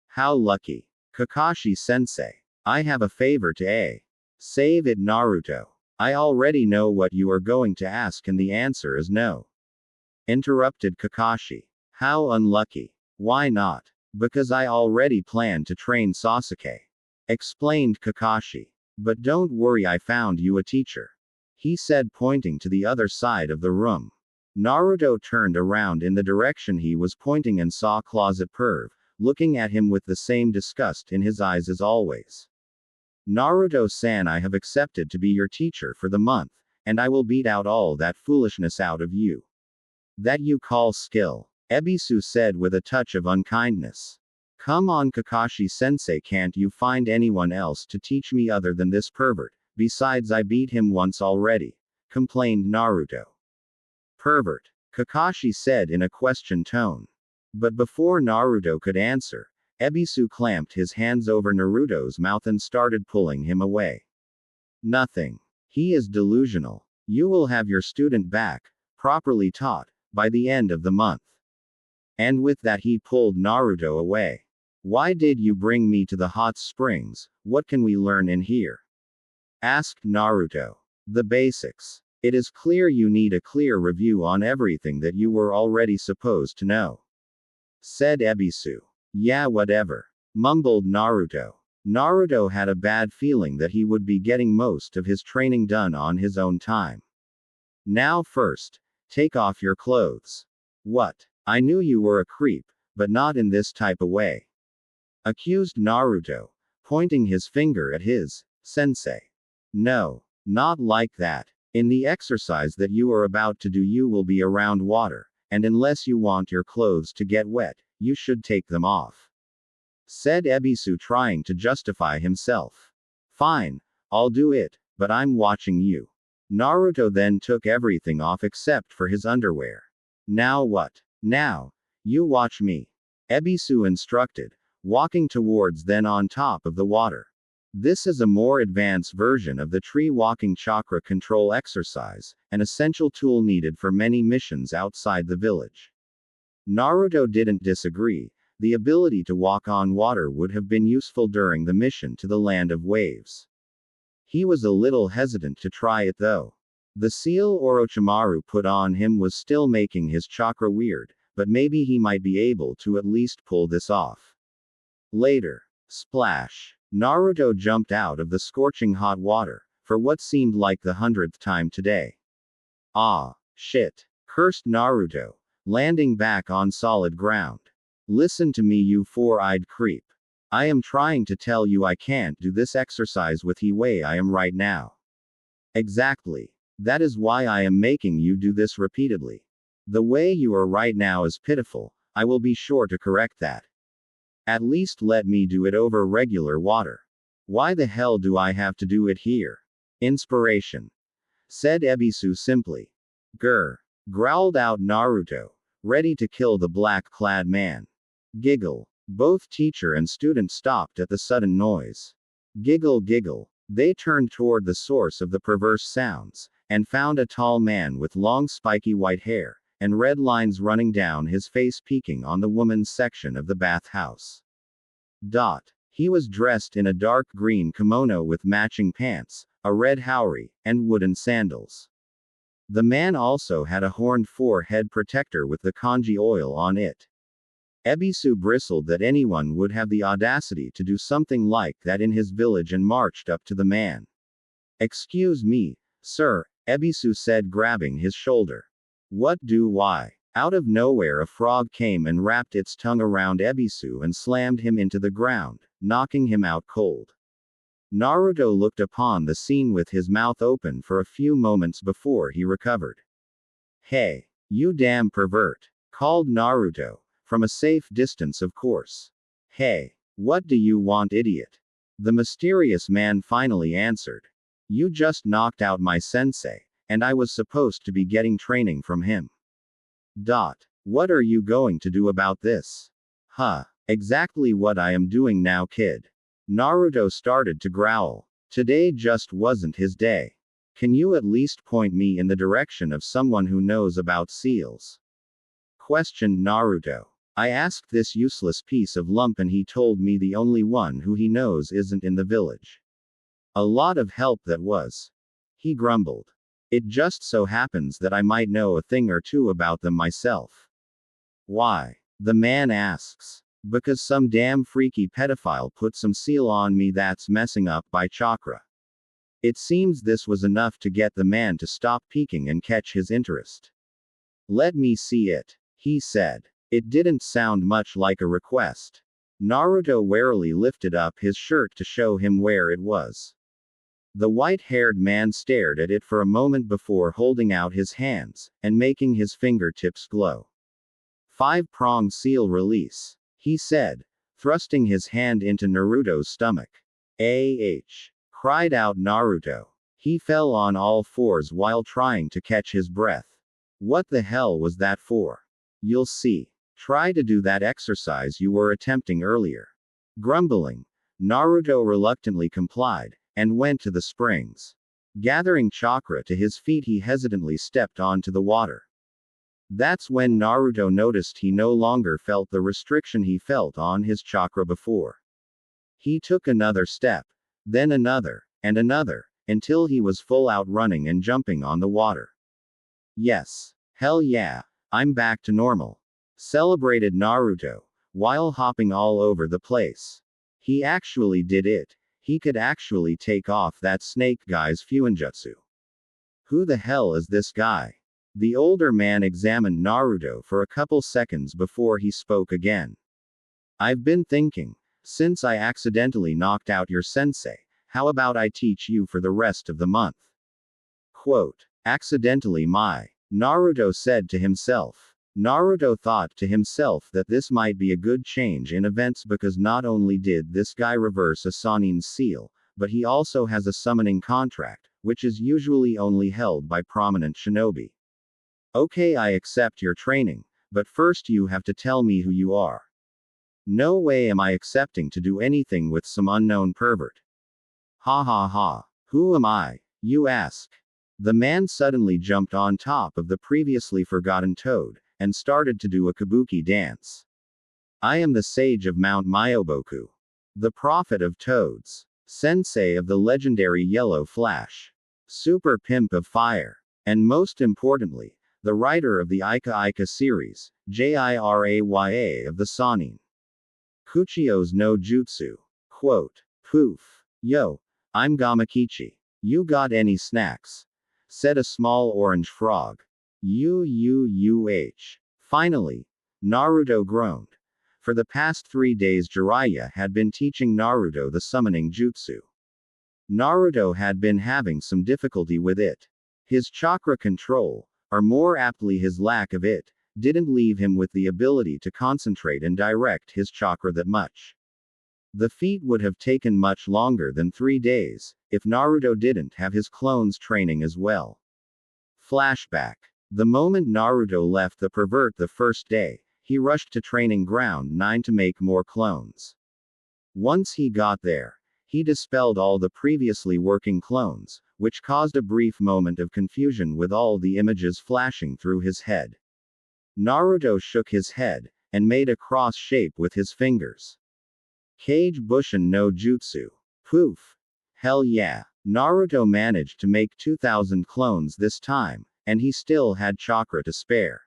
How lucky. Kakashi-sensei. I have a favor to save it, Naruto. I already know what you are going to ask and the answer is no. Interrupted Kakashi. How unlucky. Why not? Because I already planned to train Sasuke. Explained Kakashi. But don't worry, I found you a teacher, he said, pointing to the other side of the room. Naruto turned around in the direction he was pointing and saw Closet Perv, looking at him with the same disgust in his eyes as always. Naruto-san, I have accepted to be your teacher for the month, and I will beat out all that foolishness out of you. That you call skill, Ebisu said with a touch of unkindness. Come on, Kakashi-sensei, can't you find anyone else to teach me other than this pervert? Besides, I beat him once already, complained Naruto. Pervert, Kakashi said in a question tone. But before Naruto could answer, Ebisu clamped his hands over Naruto's mouth and started pulling him away. Nothing. He is delusional. You will have your student back, properly taught, by the end of the month. And with that he pulled Naruto away. Why did you bring me to the hot springs? What can we learn in here? Asked Naruto. The basics. It is clear you need a clear review on everything that you were already supposed to know. Said Ebisu. Yeah, whatever. Mumbled Naruto. Naruto had a bad feeling that he would be getting most of his training done on his own time. Now first, take off your clothes. What? I knew you were a creep, but not in this type of way. Accused Naruto, pointing his finger at his sensei. No, not like that. In the exercise that you are about to do, you will be around water, and unless you want your clothes to get wet, you should take them off. Said Ebisu, trying to justify himself. Fine, I'll do it, but I'm watching you. Naruto then took everything off except for his underwear. Now what? Now, you watch me. Ebisu instructed, walking towards then on top of the water. This is a more advanced version of the tree walking chakra control exercise, an essential tool needed for many missions outside the village. Naruto didn't disagree. The ability to walk on water would have been useful during the mission to the land of waves. He was a little hesitant to try it though. The seal Orochimaru put on him was still making his chakra weird, but maybe he might be able to at least pull this off. Later. Splash. Naruto jumped out of the scorching hot water, for what seemed like the 100th time today. Ah, shit. Cursed Naruto, landing back on solid ground. Listen to me, you four-eyed creep. I am trying to tell you I can't do this exercise with the way I am right now. Exactly. That is why I am making you do this repeatedly. The way you are right now is pitiful. I will be sure to correct that. At least let me do it over regular water. Why the hell do I have to do it here? Inspiration. Said Ebisu simply. Grr. Growled out Naruto, ready to kill the black-clad man. Giggle. Both teacher and student stopped at the sudden noise. Giggle giggle. They turned toward the source of the perverse sounds, and found a tall man with long spiky white hair, and red lines running down his face peeking on the woman's section of the bathhouse. He was dressed in a dark green kimono with matching pants, a red haori, and wooden sandals. The man also had a horned forehead protector with the kanji oil on it. Ebisu bristled that anyone would have the audacity to do something like that in his village and marched up to the man. Excuse me, sir, Ebisu said, grabbing his shoulder. What do why? Out of nowhere a frog came and wrapped its tongue around Ebisu and slammed him into the ground, knocking him out cold. Naruto looked upon the scene with his mouth open for a few moments before he recovered. Hey, you damn pervert, called Naruto, from a safe distance of course. Hey, what do you want, idiot? The mysterious man finally answered. You just knocked out my sensei, and I was supposed to be getting training from him. What are you going to do about this? Exactly what I am doing now, kid. Naruto started to growl. Today just wasn't his day. Can you at least point me in the direction of someone who knows about seals? Questioned Naruto. I asked this useless piece of lump and he told me the only one who he knows isn't in the village. A lot of help that was. He grumbled. It just so happens that I might know a thing or two about them myself. Why? The man asks. Because some damn freaky pedophile put some seal on me that's messing up my chakra. It seems this was enough to get the man to stop peeking and catch his interest. Let me see it, he said. It didn't sound much like a request. Naruto warily lifted up his shirt to show him where it was. The white-haired man stared at it for a moment before holding out his hands, and making his fingertips glow. 5-pronged seal release, he said, thrusting his hand into Naruto's stomach. Cried out Naruto. He fell on all fours while trying to catch his breath. What the hell was that for? You'll see. Try to do that exercise you were attempting earlier. Grumbling, Naruto reluctantly complied, and went to the springs. Gathering chakra to his feet, he hesitantly stepped onto the water. That's when Naruto noticed he no longer felt the restriction he felt on his chakra before. He took another step, then another, and another, until he was full out running and jumping on the water. Yes. Hell yeah. I'm back to normal. Celebrated Naruto, while hopping all over the place. He actually did it. He could actually take off that snake guy's fuinjutsu. Who the hell is this guy? The older man examined Naruto for a couple seconds before he spoke again. I've been thinking, since I accidentally knocked out your sensei, how about I teach you for the rest of the month? Quote, accidentally Naruto said to himself. Naruto thought to himself that this might be a good change in events because not only did this guy reverse a Sannin's seal, but he also has a summoning contract, which is usually only held by prominent shinobi. Okay, I accept your training, but first you have to tell me who you are. No way am I accepting to do anything with some unknown pervert. Ha ha ha. Who am I, you ask? The man suddenly jumped on top of the previously forgotten toad, and started to do a kabuki dance. I am the sage of Mount Myoboku. The prophet of toads. Sensei of the legendary Yellow Flash. Super pimp of fire. And most importantly, the writer of the Ika Ika series, Jiraya of the Sannin. Kuchio's no Jutsu. Quote. Poof. Yo. I'm Gamakichi. You got any snacks? Said a small orange frog. Finally. Naruto groaned. For the past 3 days Jiraiya had been teaching Naruto the summoning jutsu. Naruto had been having some difficulty with it. His chakra control, or more aptly his lack of it, didn't leave him with the ability to concentrate and direct his chakra that much. The feat would have taken much longer than 3 days, if Naruto didn't have his clones training as well. Flashback. The moment Naruto left the pervert the first day, he rushed to Training Ground 9 to make more clones. Once he got there, he dispelled all the previously working clones, which caused a brief moment of confusion with all the images flashing through his head. Naruto shook his head, and made a cross shape with his fingers. Kage Bushin no Jutsu. Poof. Hell yeah. Naruto managed to make 2,000 clones this time, and he still had chakra to spare.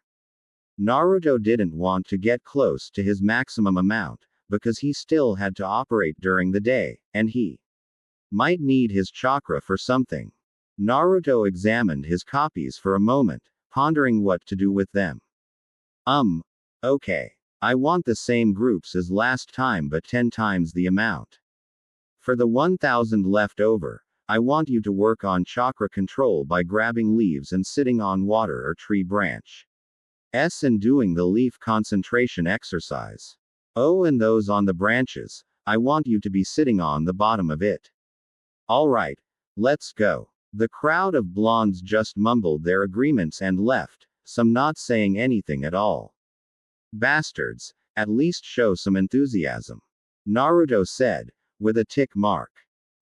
Naruto didn't want to get close to his maximum amount, because he still had to operate during the day, and he might need his chakra for something. Naruto examined his copies for a moment, pondering what to do with them. Okay. I want the same groups as last time but 10 times the amount. For the 1,000 left over, I want you to work on chakra control by grabbing leaves and sitting on water or tree branch. And doing the leaf concentration exercise. Oh, and those on the branches, I want you to be sitting on the bottom of it. Alright, let's go. The crowd of blondes just mumbled their agreements and left, some not saying anything at all. Bastards, at least show some enthusiasm. Naruto said, with a tick mark.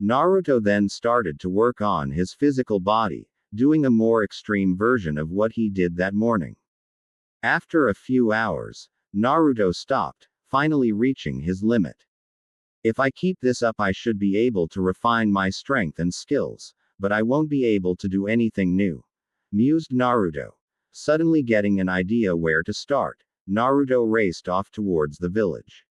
Naruto then started to work on his physical body, doing a more extreme version of what he did that morning. After a few hours, Naruto stopped, finally reaching his limit. If I keep this up I should be able to refine my strength and skills, but I won't be able to do anything new, mused Naruto. Suddenly getting an idea where to start, Naruto raced off towards the village.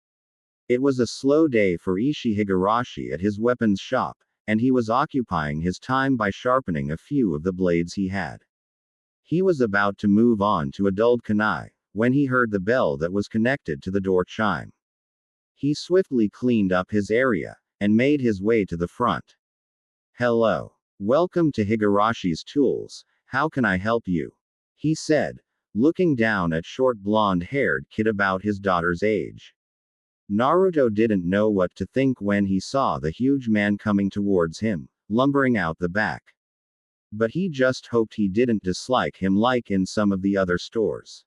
It was a slow day for Ishii Higurashi at his weapons shop, and he was occupying his time by sharpening a few of the blades he had. He was about to move on to a dulled kunai, when he heard the bell that was connected to the door chime. He swiftly cleaned up his area, and made his way to the front. Hello. Welcome to Higurashi's Tools, how can I help you? He said, looking down at short blonde-haired kid about his daughter's age. Naruto didn't know what to think when he saw the huge man coming towards him, lumbering out the back. But he just hoped he didn't dislike him like in some of the other stores.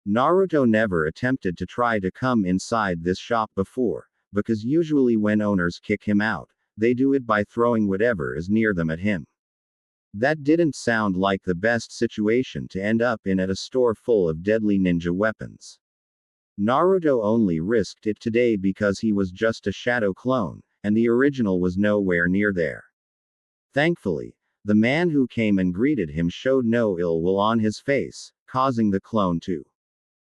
Naruto never attempted to try to come inside this shop before, because usually when owners kick him out, they do it by throwing whatever is near them at him. That didn't sound like the best situation to end up in at a store full of deadly ninja weapons. Naruto only risked it today because he was just a shadow clone, and the original was nowhere near there. Thankfully, the man who came and greeted him showed no ill will on his face, causing the clone to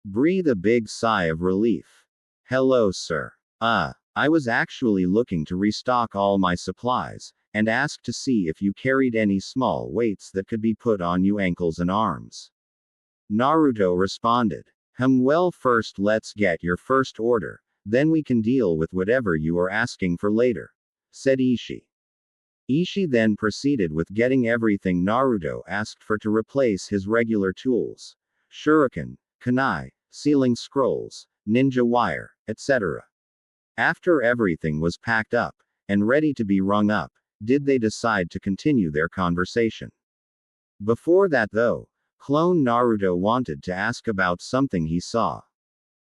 breathe a big sigh of relief. Hello, sir. I was actually looking to restock all my supplies, and asked to see if you carried any small weights that could be put on you ankles and arms. Naruto responded. Well, first let's get your first order, then we can deal with whatever you are asking for later, said Ishii. Ishii then proceeded with getting everything Naruto asked for to replace his regular tools: shuriken, kunai, sealing scrolls, ninja wire, etc. After everything was packed up and ready to be rung up, did they decide to continue their conversation. Before that though, Clone Naruto wanted to ask about something he saw.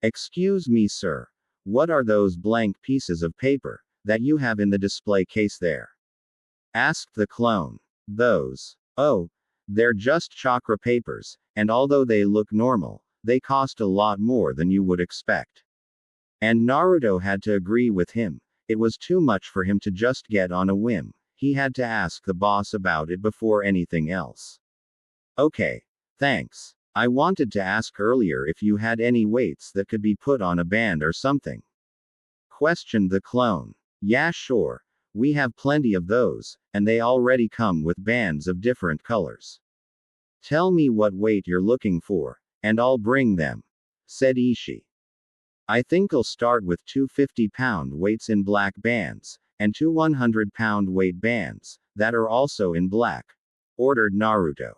Excuse me, sir. What are those blank pieces of paper that you have in the display case there? Asked the clone. Those. Oh, they're just chakra papers, and although they look normal, they cost a lot more than you would expect. And Naruto had to agree with him. It was too much for him to just get on a whim. He had to ask the boss about it before anything else. Okay. Thanks. I wanted to ask earlier if you had any weights that could be put on a band or something. Questioned the clone. Yeah, sure. We have plenty of those, and they already come with bands of different colors. Tell me what weight you're looking for, and I'll bring them, said Ishii. I think I'll start with two 50-pound weights in black bands, and two 100-pound weight bands, that are also in black, ordered Naruto.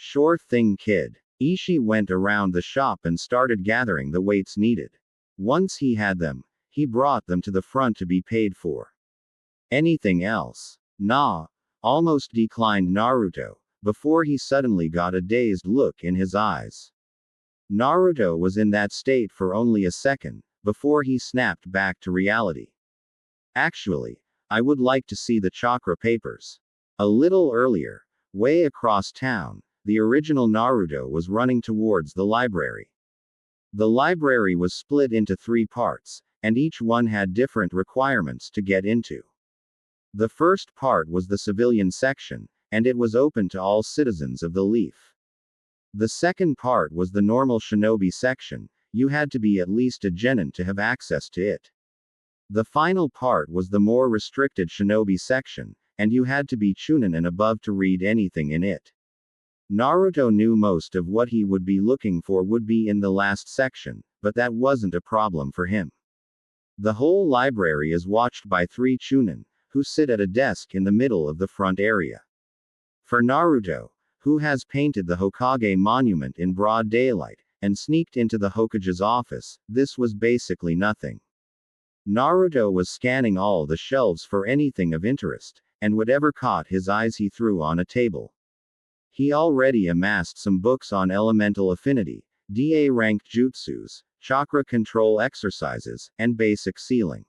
Sure thing, kid. Ishii went around the shop and started gathering the weights needed. Once he had them, he brought them to the front to be paid for. Anything else? Nah. Almost declined Naruto, before he suddenly got a dazed look in his eyes. Naruto was in that state for only a second, before he snapped back to reality. Actually, I would like to see the chakra papers. A little earlier, way across town, the original Naruto was running towards the library. The library was split into 3 parts, and each one had different requirements to get into. The first part was the civilian section, and it was open to all citizens of the Leaf. The second part was the normal shinobi section. You had to be at least a genin to have access to it. The final part was the more restricted shinobi section, and you had to be Chunin and above to read anything in it. Naruto knew most of what he would be looking for would be in the last section, but that wasn't a problem for him. The whole library is watched by 3 Chunin, who sit at a desk in the middle of the front area. For Naruto, who has painted the Hokage monument in broad daylight, and sneaked into the Hokage's office, this was basically nothing. Naruto was scanning all the shelves for anything of interest, and whatever caught his eyes he threw on a table. He already amassed some books on elemental affinity, DA rank jutsus, chakra control exercises, and basic sealing.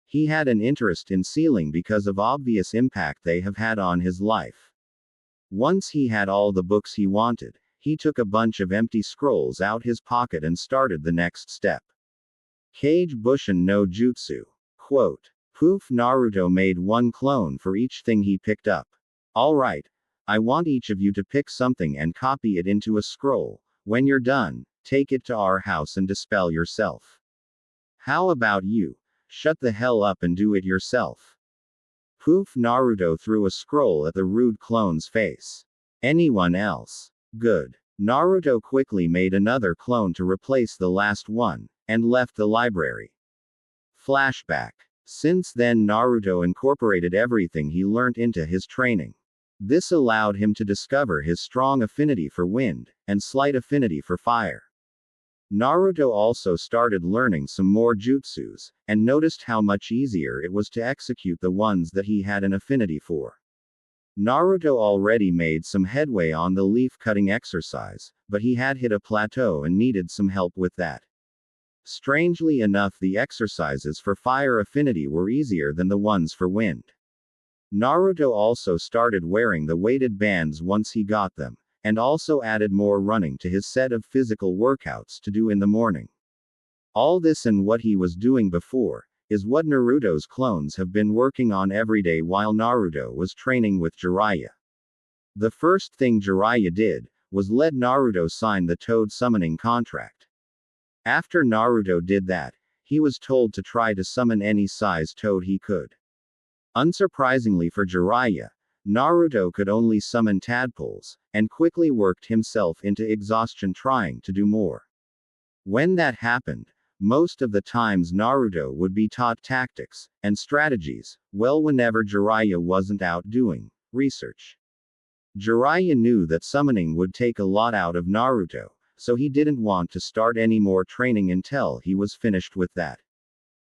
He had an interest in sealing because of obvious impact they have had on his life. Once he had all the books he wanted, he took a bunch of empty scrolls out his pocket and started the next step. Kage Bushin no Jutsu. Quote. Poof. Naruto made 1 clone for each thing he picked up. Alright. I want each of you to pick something and copy it into a scroll. When you're done, take it to our house and dispel yourself. How about you? Shut the hell up and do it yourself. Poof. Naruto threw a scroll at the rude clone's face. Anyone else? Good. Naruto quickly made another clone to replace the last one, and left the library. Flashback. Since then Naruto incorporated everything he learnt into his training. This allowed him to discover his strong affinity for wind, and slight affinity for fire. Naruto also started learning some more jutsus, and noticed how much easier it was to execute the ones that he had an affinity for. Naruto already made some headway on the leaf-cutting exercise, but he had hit a plateau and needed some help with that. Strangely enough, the exercises for fire affinity were easier than the ones for wind. Naruto also started wearing the weighted bands once he got them, and also added more running to his set of physical workouts to do in the morning. All this and what he was doing before, is what Naruto's clones have been working on every day while Naruto was training with Jiraiya. The first thing Jiraiya did, was let Naruto sign the Toad summoning contract. After Naruto did that, he was told to try to summon any size toad he could. Unsurprisingly for Jiraiya, Naruto could only summon tadpoles, and quickly worked himself into exhaustion trying to do more. When that happened, most of the times Naruto would be taught tactics and strategies, well, whenever Jiraiya wasn't out doing research. Jiraiya knew that summoning would take a lot out of Naruto, so he didn't want to start any more training until he was finished with that.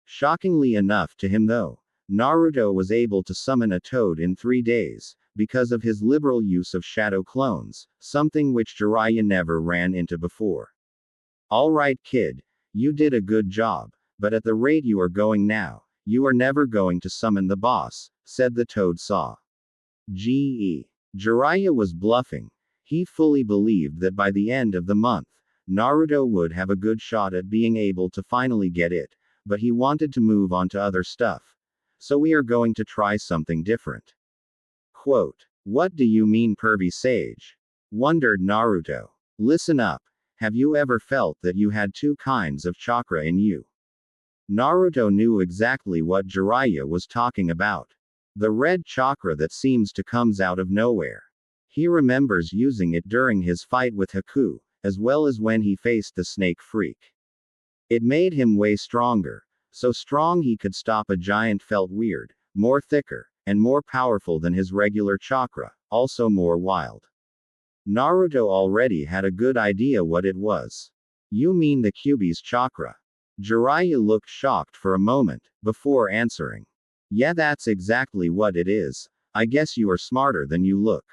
Shockingly enough to him though, Naruto was able to summon a toad in 3 days, because of his liberal use of shadow clones, something which Jiraiya never ran into before. Alright kid, you did a good job, but at the rate you are going now, you are never going to summon the boss, said the toad saw. Jiraiya was bluffing. He fully believed that by the end of the month, Naruto would have a good shot at being able to finally get it, but he wanted to move on to other stuff. So we are going to try something different. Quote, "What do you mean, pervy sage?" wondered Naruto. Listen up. Have you ever felt that you had 2 kinds of chakra in you? Naruto knew exactly what Jiraiya was talking about. The red chakra that seems to comes out of nowhere. He remembers using it during his fight with Haku, as well as when he faced the snake freak. It made him way stronger, so strong he could stop a giant. Felt weird, more thicker, and more powerful than his regular chakra, also more wild. Naruto already had a good idea what it was. You mean the Kyuubi's chakra? Jiraiya looked shocked for a moment, before answering. Yeah, that's exactly what it is. I guess you are smarter than you look.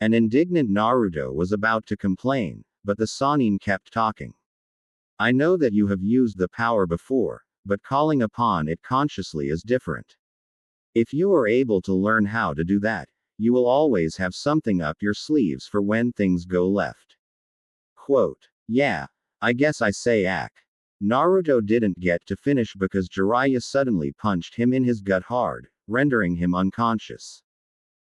An indignant Naruto was about to complain, but the Sannin kept talking. I know that you have used the power before, but calling upon it consciously is different. If you are able to learn how to do that, you will always have something up your sleeves for when things go left. Quote, yeah, I guess I say ack. Naruto didn't get to finish because Jiraiya suddenly punched him in his gut hard, rendering him unconscious.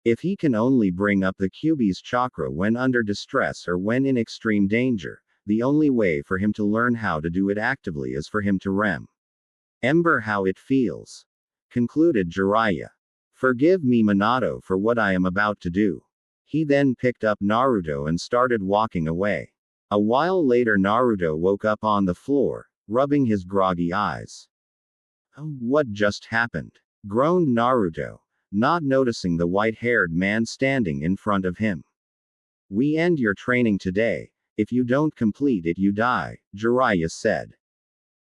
If he can only bring up the Kyuubi's chakra when under distress or when in extreme danger, the only way for him to learn how to do it actively is for him to remember how it feels. Concluded Jiraiya. Forgive me, Minato, for what I am about to do. He then picked up Naruto and started walking away. A while later Naruto woke up on the floor, rubbing his groggy eyes. Oh, what just happened? Groaned Naruto, not noticing the white-haired man standing in front of him. We end your training today. If you don't complete it you die, Jiraiya said.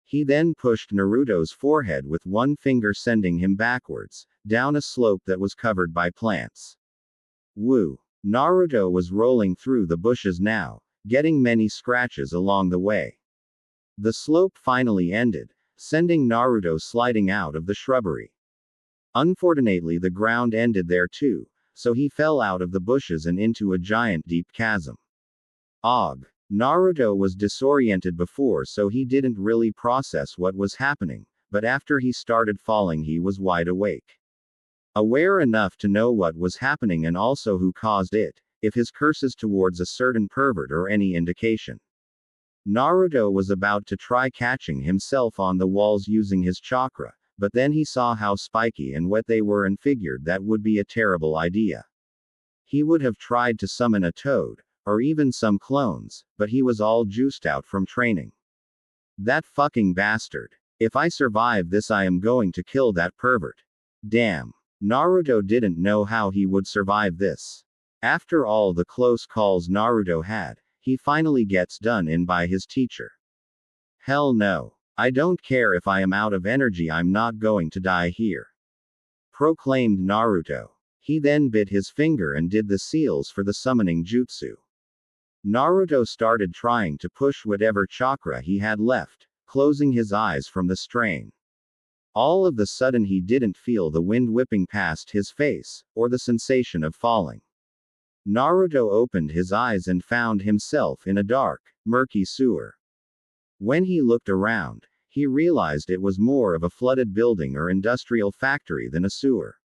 He then pushed Naruto's forehead with one finger, sending him backwards, down a slope that was covered by plants. Woo! Naruto was rolling through the bushes now, getting many scratches along the way. The slope finally ended, sending Naruto sliding out of the shrubbery. Unfortunately, the ground ended there too, so he fell out of the bushes and into a giant deep chasm. Og. Naruto was disoriented before, so he didn't really process what was happening, but after he started falling he was wide awake. Aware enough to know what was happening and also who caused it, if his curses towards a certain pervert or any indication. Naruto was about to try catching himself on the walls using his chakra, but then he saw how spiky and wet they were and figured that would be a terrible idea. He would have tried to summon a toad, or even some clones, but he was all juiced out from training. That fucking bastard. If I survive this I am going to kill that pervert. Damn. Naruto didn't know how he would survive this. After all the close calls Naruto had, he finally gets done in by his teacher. Hell no. I don't care if I am out of energy, I'm not going to die here. Proclaimed Naruto. He then bit his finger and did the seals for the summoning jutsu. Naruto started trying to push whatever chakra he had left, closing his eyes from the strain. All of the sudden he didn't feel the wind whipping past his face, or the sensation of falling. Naruto opened his eyes and found himself in a dark, murky sewer. When he looked around, he realized it was more of a flooded building or industrial factory than a sewer.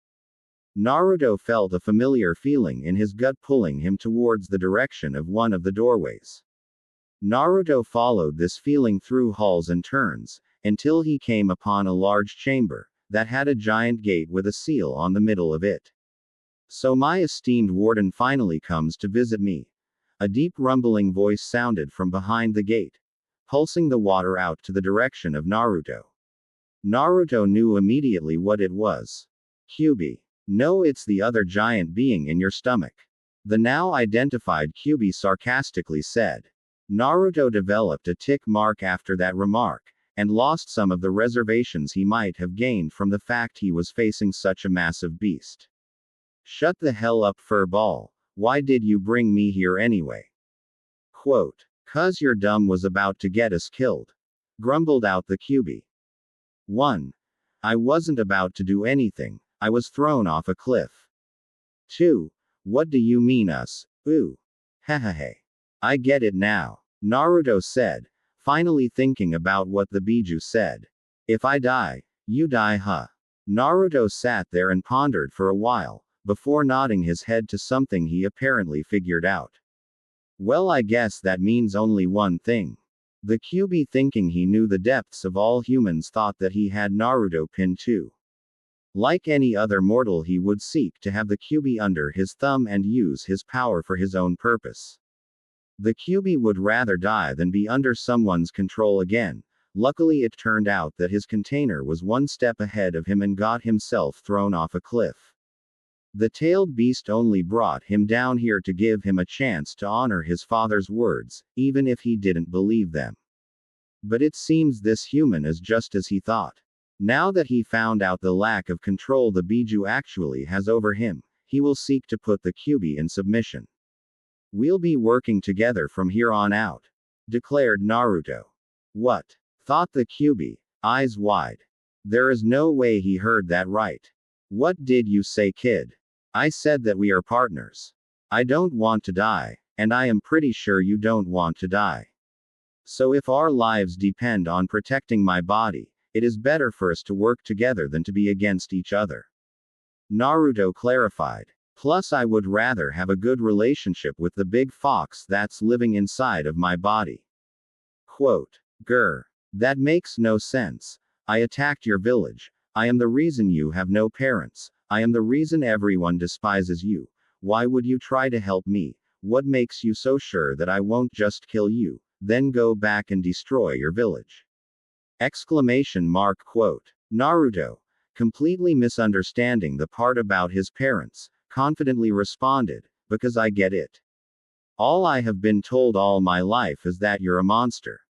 Naruto felt a familiar feeling in his gut pulling him towards the direction of one of the doorways. Naruto followed this feeling through halls and turns, until he came upon a large chamber, that had a giant gate with a seal on the middle of it. "So my esteemed warden finally comes to visit me." A deep rumbling voice sounded from behind the gate, pulsing the water out to the direction of Naruto. Naruto knew immediately what it was. "Kyuubi. No, it's the other giant being in your stomach," the now identified Kyuubi sarcastically said. Naruto developed a tick mark after that remark, and lost some of the reservations he might have gained from the fact he was facing such a massive beast. "Shut the hell up, furball. Why did you bring me here anyway?" Quote. "'Cause your dumb was about to get us killed," grumbled out the Kyuubi. 1. I wasn't about to do anything, I was thrown off a cliff. 2. What do you mean us? Ooh. Hehehe. I get it now, Naruto said, finally thinking about what the Biju said. "If I die, you die, huh?" Naruto sat there and pondered for a while, before nodding his head to something he apparently figured out. "Well, I guess that means only one thing." The Kyuubi, thinking he knew the depths of all humans, thought that he had Naruto pinned too. Like any other mortal, he would seek to have the Kyuubi under his thumb and use his power for his own purpose. The Kyuubi would rather die than be under someone's control again. Luckily, it turned out that his container was one step ahead of him and got himself thrown off a cliff. The tailed beast only brought him down here to give him a chance to honor his father's words, even if he didn't believe them. But it seems this human is just as he thought. Now that he found out the lack of control the Biju actually has over him, he will seek to put the Kyuubi in submission. "We'll be working together from here on out," declared Naruto. "What?" thought the Kyuubi, eyes wide. There is no way he heard that right. "What did you say, kid?" "I said that we are partners. I don't want to die, and I am pretty sure you don't want to die. So if our lives depend on protecting my body, it is better for us to work together than to be against each other," Naruto clarified. "Plus, I would rather have a good relationship with the big fox that's living inside of my body." Quote. "Grr. That makes no sense. I attacked your village. I am the reason you have no parents. I am the reason everyone despises you. Why would you try to help me? What makes you so sure that I won't just kill you, then go back and destroy your village?" Exclamation mark. Quote. Naruto, completely misunderstanding the part about his parents, confidently responded, "Because I get it. All I have been told all my life is that you're a monster.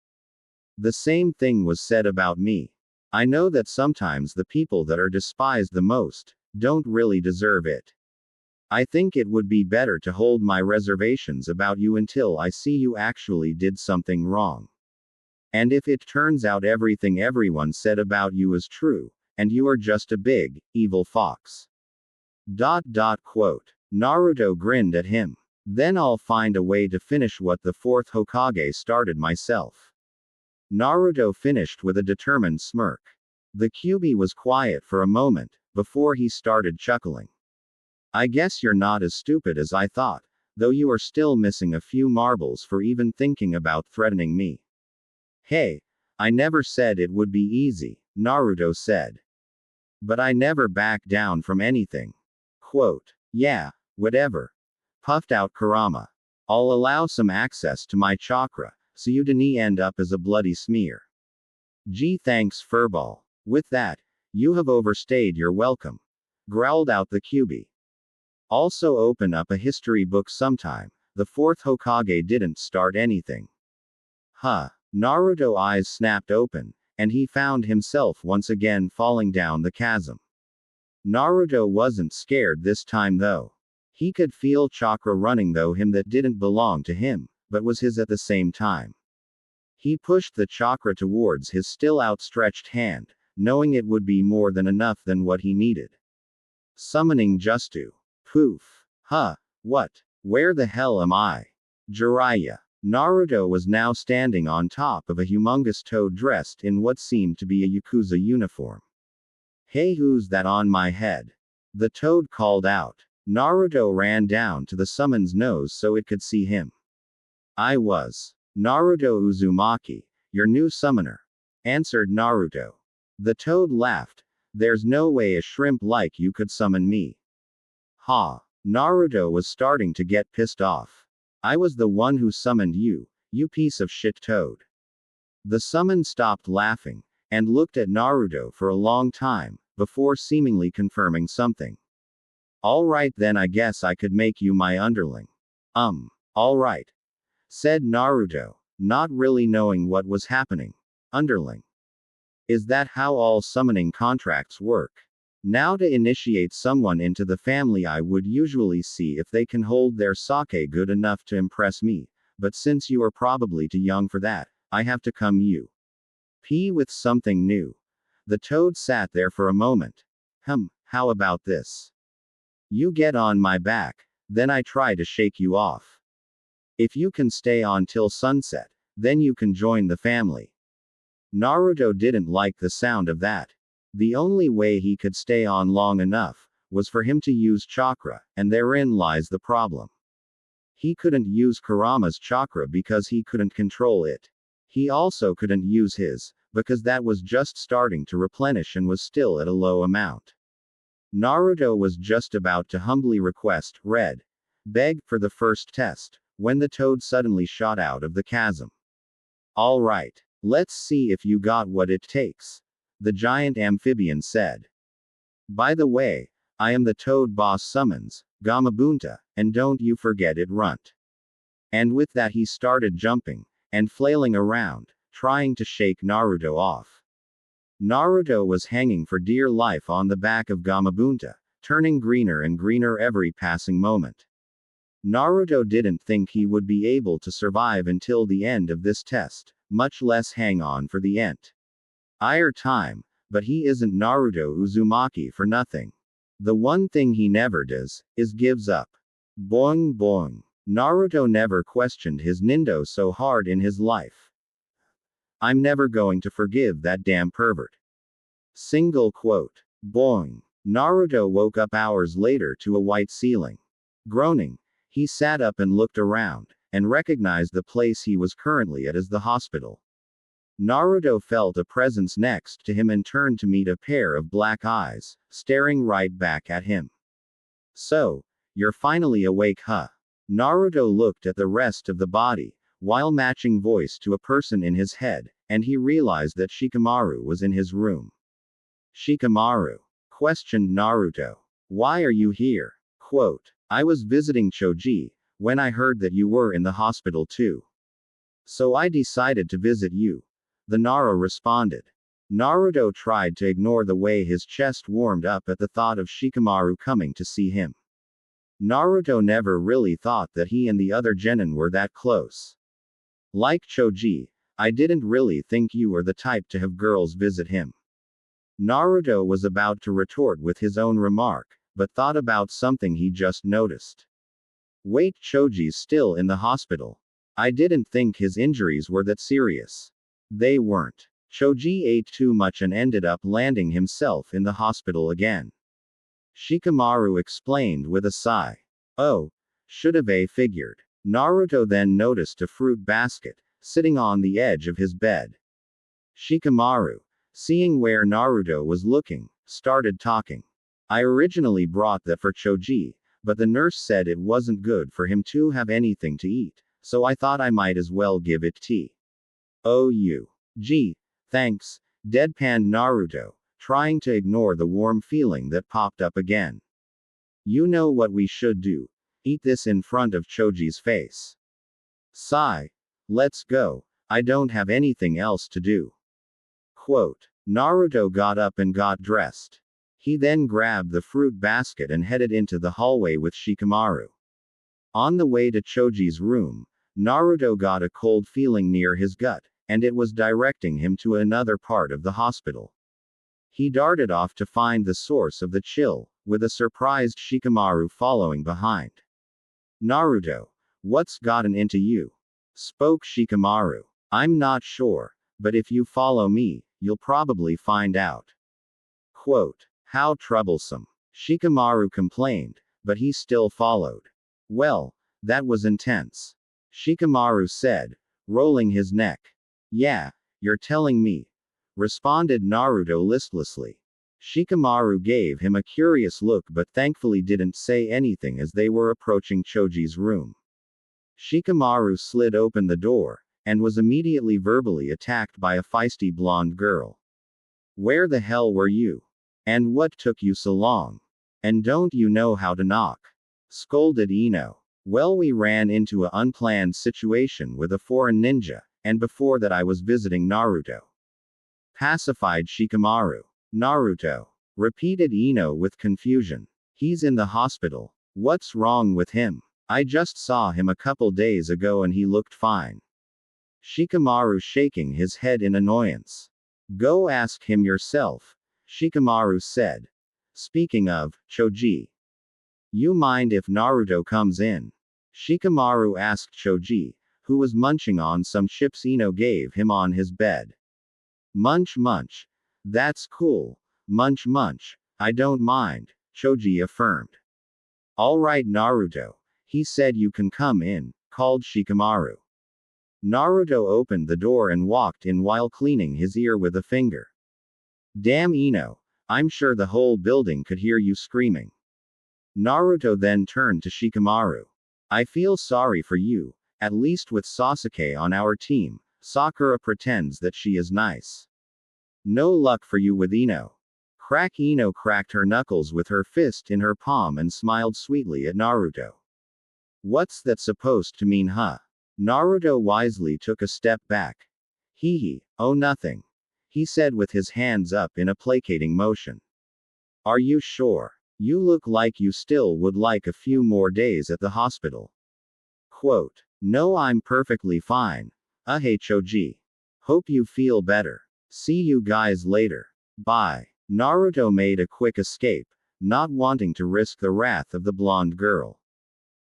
The same thing was said about me. I know that sometimes the people that are despised the most don't really deserve it. I think it would be better to hold my reservations about you until I see you actually did something wrong. And if it turns out everything everyone said about you is true, and you are just a big, evil fox." Quote. Naruto grinned at him. "Then I'll find a way to finish what the fourth Hokage started myself." Naruto finished with a determined smirk. The Kyuubi was quiet for a moment, before he started chuckling. "I guess you're not as stupid as I thought, though you are still missing a few marbles for even thinking about threatening me." "Hey, I never said it would be easy," Naruto said. "But I never back down from anything." Quote. "Yeah, whatever," puffed out Kurama. "I'll allow some access to my chakra, so you didn't end up as a bloody smear." "Gee, thanks, furball. With that, you have overstayed your welcome," growled out the Kyuubi. "Also open up a history book sometime. The fourth Hokage didn't start anything." Huh. Naruto's eyes snapped open, and he found himself once again falling down the chasm. Naruto wasn't scared this time though. He could feel chakra running through him that didn't belong to him, but was his at the same time. He pushed the chakra towards his still outstretched hand, knowing it would be more than enough than what he needed. Summoning Justu. Poof. Huh. What? Where the hell am I? Jiraiya. Naruto was now standing on top of a humongous toad dressed in what seemed to be a Yakuza uniform. Hey, who's that on my head? The toad called out. Naruto ran down to the summon's nose so it could see him. I was Naruto Uzumaki, your new summoner, answered Naruto. The toad laughed. There's no way a shrimp like you could summon me. Ha. Naruto was starting to get pissed off. I was the one who summoned you, you piece of shit toad. The summon stopped laughing, and looked at Naruto for a long time, before seemingly confirming something. Alright then, I guess I could make you my underling. Alright, said Naruto, not really knowing what was happening. Underling. Is that how all summoning contracts work? Now to initiate someone into the family, I would usually see if they can hold their sake good enough to impress me, but since you are probably too young for that, I have to come you. P with something new. The toad sat there for a moment. How about this? You get on my back, then I try to shake you off. If you can stay on till sunset, then you can join the family. Naruto didn't like the sound of that. The only way he could stay on long enough was for him to use chakra, and therein lies the problem. He couldn't use Kurama's chakra because he couldn't control it. He also couldn't use his, because that was just starting to replenish and was still at a low amount. Naruto was just about to humbly request, beg, for the first test, when the toad suddenly shot out of the chasm. Alright, let's see if you got what it takes, the giant amphibian said. By the way, I am the toad boss summons, Gamabunta, and don't you forget it, runt. And with that he started jumping, and flailing around, trying to shake Naruto off. Naruto was hanging for dear life on the back of Gamabunta, turning greener and greener every passing moment. Naruto didn't think he would be able to survive until the end of this test, much less hang on for the entire time, but he isn't Naruto Uzumaki for nothing. The one thing he never does, is gives up. Boing boing. Naruto never questioned his Nindo so hard in his life. I'm never going to forgive that damn pervert. Single quote. Boing. Naruto woke up hours later to a white ceiling. Groaning, he sat up and looked around, and recognized the place he was currently at as the hospital. Naruto felt a presence next to him and turned to meet a pair of black eyes, staring right back at him. So, you're finally awake, huh? Naruto looked at the rest of the body, while matching voice to a person in his head, and he realized that Shikamaru was in his room. Shikamaru? Questioned Naruto. Why are you here? Quote. I was visiting Choji, when I heard that you were in the hospital too. So I decided to visit you. The Nara responded. Naruto tried to ignore the way his chest warmed up at the thought of Shikamaru coming to see him. Naruto never really thought that he and the other genin were that close. Like Choji, I didn't really think you were the type to have girls visit him. Naruto was about to retort with his own remark, but thought about something he just noticed. Wait, Choji's still in the hospital. I didn't think his injuries were that serious. They weren't. Choji ate too much and ended up landing himself in the hospital again. Shikamaru explained with a sigh. Oh, should have figured. Naruto then noticed a fruit basket, sitting on the edge of his bed. Shikamaru, seeing where Naruto was looking, started talking. I originally brought that for Choji, but the nurse said it wasn't good for him to have anything to eat, so I thought I might as well give it tea. Oh gee, thanks, deadpanned Naruto, trying to ignore the warm feeling that popped up again. You know what we should do? Eat this in front of Choji's face. Sigh. Let's go, I don't have anything else to do. Quote. Naruto got up and got dressed. He then grabbed the fruit basket and headed into the hallway with Shikamaru. On the way to Choji's room, Naruto got a cold feeling near his gut, and it was directing him to another part of the hospital. He darted off to find the source of the chill, with a surprised Shikamaru following behind. Naruto, what's gotten into you? Spoke Shikamaru. I'm not sure, but if you follow me, you'll probably find out. Quote, how troublesome. Shikamaru complained, but he still followed. Well, that was intense. Shikamaru said, rolling his neck. Yeah, you're telling me, responded Naruto listlessly. Shikamaru gave him a curious look but thankfully didn't say anything as they were approaching Choji's room. Shikamaru slid open the door, and was immediately verbally attacked by a feisty blonde girl. Where the hell were you? And what took you so long? And don't you know how to knock? Scolded Ino. Well, we ran into an unplanned situation with a foreign ninja, and before that I was visiting Naruto. Pacified Shikamaru. Naruto. Repeated Ino with confusion. He's in the hospital. What's wrong with him? I just saw him a couple days ago and he looked fine. Shikamaru shaking his head in annoyance. Go ask him yourself, Shikamaru said. Speaking of, Choji. You mind if Naruto comes in? Shikamaru asked Choji, who was munching on some chips Ino gave him on his bed. Munch munch. That's cool. Munch munch. I don't mind, Choji affirmed. Alright Naruto. He said you can come in, called Shikamaru. Naruto opened the door and walked in while cleaning his ear with a finger. Damn Ino. I'm sure the whole building could hear you screaming. Naruto then turned to Shikamaru. I feel sorry for you, at least with Sasuke on our team, Sakura pretends that she is nice. No luck for you with Ino. Ino cracked her knuckles with her fist in her palm and smiled sweetly at Naruto. What's that supposed to mean, huh? Naruto wisely took a step back. Hee hee, oh nothing. He said with his hands up in a placating motion. Are you sure? You look like you still would like a few more days at the hospital. Quote. No, I'm perfectly fine. Hey Choji. Hope you feel better. See you guys later. Bye. Naruto made a quick escape, not wanting to risk the wrath of the blonde girl.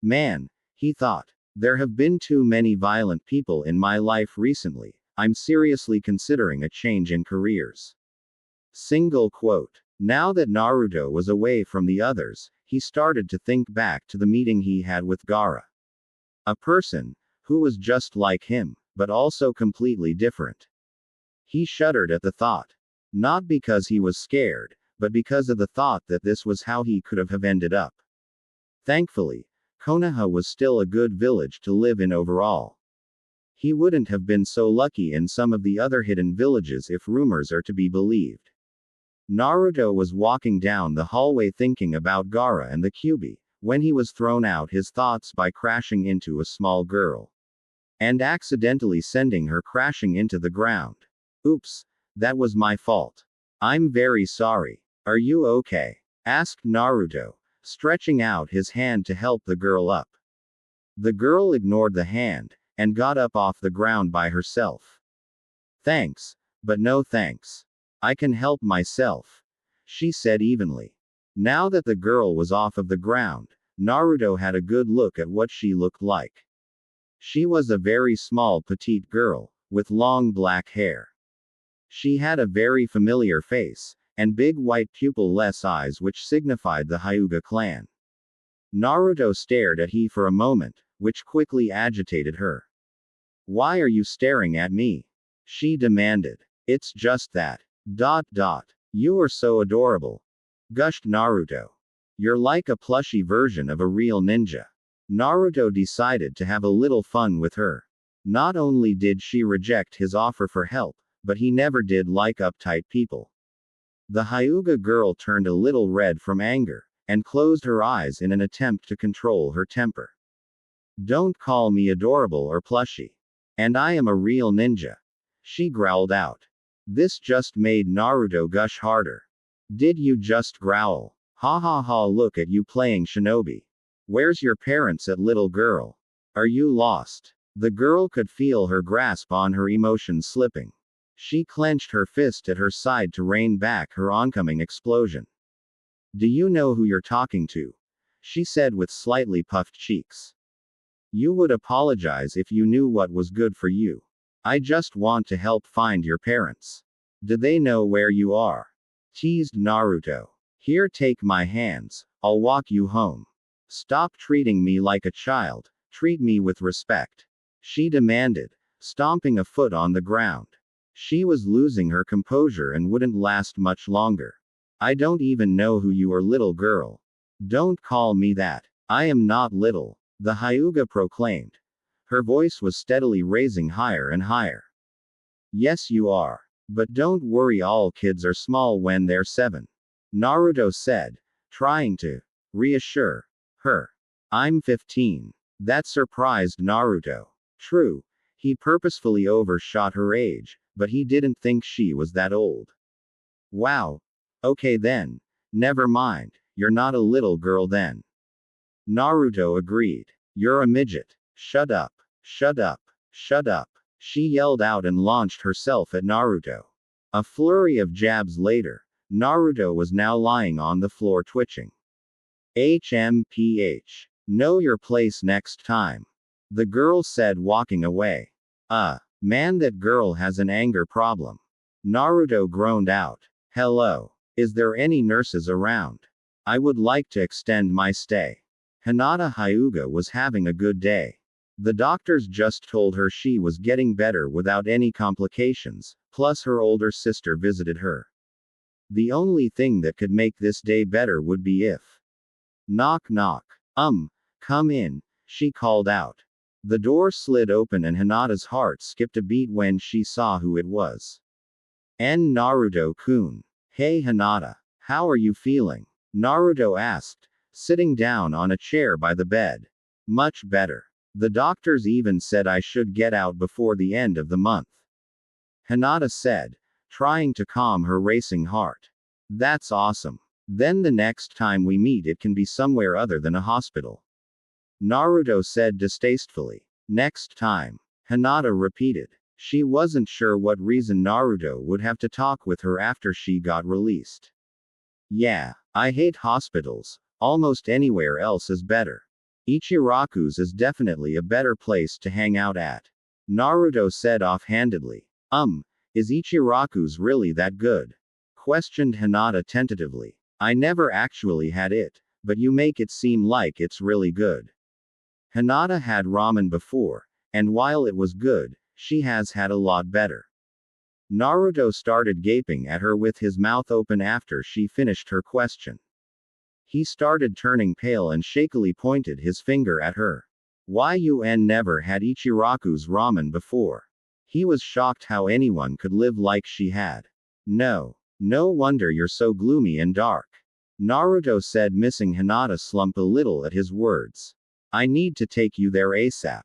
Man, he thought. There have been too many violent people in my life recently. I'm seriously considering a change in careers. Single quote. Now that Naruto was away from the others, he started to think back to the meeting he had with Gaara. A person who was just like him, but also completely different. He shuddered at the thought. Not because he was scared, but because of the thought that this was how he could have ended up. Thankfully, Konoha was still a good village to live in overall. He wouldn't have been so lucky in some of the other hidden villages if rumors are to be believed. Naruto was walking down the hallway thinking about Gaara and the Kyuubi, when he was thrown out his thoughts by crashing into a small girl. And accidentally sending her crashing into the ground. Oops, that was my fault. I'm very sorry. Are you okay? Asked Naruto, stretching out his hand to help the girl up. The girl ignored the hand, and got up off the ground by herself. Thanks, but no thanks. I can help myself, she said evenly. Now that the girl was off of the ground, Naruto had a good look at what she looked like. She was a very small petite girl, with long black hair. She had a very familiar face, and big white pupil-less eyes which signified the Hyuga clan. Naruto stared at her for a moment, which quickly agitated her. Why are you staring at me? She demanded. It's just that. ... You are so adorable. Gushed Naruto. You're like a plushy version of a real ninja. Naruto decided to have a little fun with her. Not only did she reject his offer for help, but he never did like uptight people. The Hyuga girl turned a little red from anger, and closed her eyes in an attempt to control her temper. Don't call me adorable or plushy. And I am a real ninja. She growled out. This just made Naruto gush harder. Did you just growl? Ha ha ha, look at you playing shinobi. Where's your parents at, little girl? Are you lost? The girl could feel her grasp on her emotions slipping. She clenched her fist at her side to rein back her oncoming explosion. Do you know who you're talking to? She said with slightly puffed cheeks. You would apologize if you knew what was good for you. I just want to help find your parents. Do they know where you are? Teased Naruto. Here, take my hands. I'll walk you home. Stop treating me like a child. Treat me with respect. She demanded, stomping a foot on the ground. She was losing her composure and wouldn't last much longer. I don't even know who you are, little girl. Don't call me that. I am not little, the Hyuga proclaimed. Her voice was steadily raising higher and higher. Yes, you are. But don't worry, all kids are small when they're 7. Naruto said, trying to reassure her. I'm 15. That surprised Naruto. True, he purposefully overshot her age, but he didn't think she was that old. Wow. Okay then. Never mind, you're not a little girl then. Naruto agreed. You're a midget. Shut up. Shut up. Shut up. She yelled out and launched herself at Naruto. A flurry of jabs later, Naruto was now lying on the floor twitching. HMPH. Know your place next time. The girl said, walking away. Man, that girl has an anger problem. Naruto groaned out. Hello. Is there any nurses around? I would like to extend my stay. Hinata Hyuga was having a good day. The doctors just told her she was getting better without any complications, plus her older sister visited her. The only thing that could make this day better would be if. Knock knock. Come in, she called out. The door slid open and Hinata's heart skipped a beat when she saw who it was. Naruto-kun. Hey Hinata. How are you feeling? Naruto asked, sitting down on a chair by the bed. Much better. The doctors even said I should get out before the end of the month. Hinata said, trying to calm her racing heart. That's awesome. Then the next time we meet it can be somewhere other than a hospital. Naruto said distastefully. Next time. Hinata repeated. She wasn't sure what reason Naruto would have to talk with her after she got released. Yeah, I hate hospitals. Almost anywhere else is better. Ichiraku's is definitely a better place to hang out at. Naruto said offhandedly. Is Ichiraku's really that good? Questioned Hinata tentatively. I never actually had it, but you make it seem like it's really good. Hinata had ramen before, and while it was good, she has had a lot better. Naruto started gaping at her with his mouth open after she finished her question. He started turning pale and shakily pointed his finger at her. Yun never had Ichiraku's ramen before. He was shocked how anyone could live like she had. No wonder you're so gloomy and dark. Naruto said, missing Hinata slump a little at his words. I need to take you there ASAP.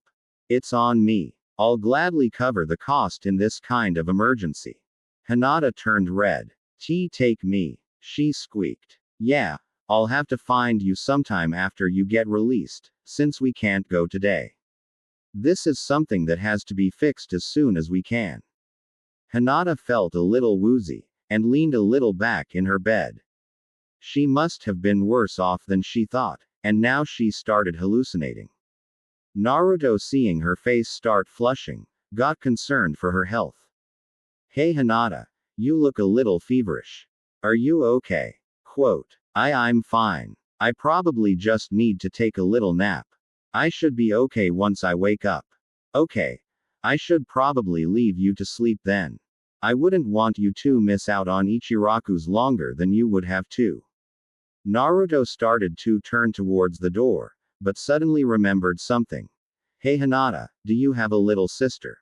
It's on me. I'll gladly cover the cost in this kind of emergency. Hinata turned red. Take me, she squeaked. Yeah, I'll have to find you sometime after you get released, since we can't go today. This is something that has to be fixed as soon as we can. Hinata felt a little woozy, and leaned a little back in her bed. She must have been worse off than she thought, and now she started hallucinating. Naruto, seeing her face start flushing, got concerned for her health. Hey Hinata, you look a little feverish. Are you okay? Quote. I'm fine. I probably just need to take a little nap. I should be okay once I wake up. Okay. I should probably leave you to sleep then. I wouldn't want you to miss out on Ichiraku's longer than you would have to. Naruto started to turn towards the door, but suddenly remembered something. Hey Hinata, do you have a little sister?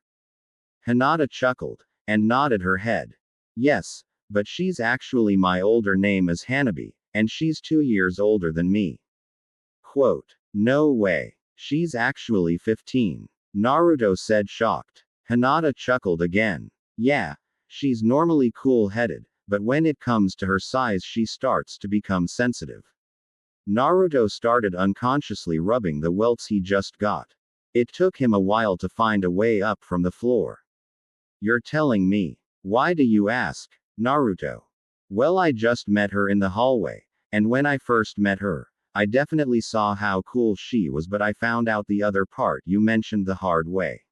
Hinata chuckled, and nodded her head. Yes, but she's actually my older name is Hanabi, and she's 2 years older than me. Quote. No way. She's actually 15. Naruto said, shocked. Hinata chuckled again. Yeah, she's normally cool-headed, but when it comes to her size she starts to become sensitive. Naruto started unconsciously rubbing the welts he just got. It took him a while to find a way up from the floor. You're telling me Why do you ask? Naruto. Well, I just met her in the hallway, and when I first met her, I definitely saw how cool she was, but I found out the other part you mentioned the hard way.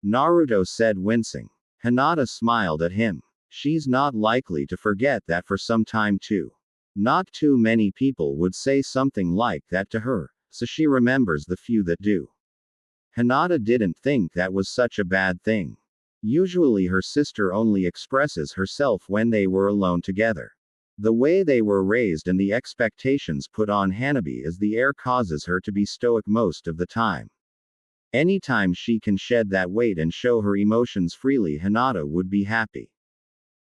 Naruto said, wincing. Hinata smiled at him. She's not likely to forget that for some time too. Not too many people would say something like that to her, so she remembers the few that do. Hinata didn't think that was such a bad thing. Usually her sister only expresses herself when they were alone together. The way they were raised and the expectations put on Hanabi as the heir causes her to be stoic most of the time. Anytime she can shed that weight and show her emotions freely, Hinata would be happy.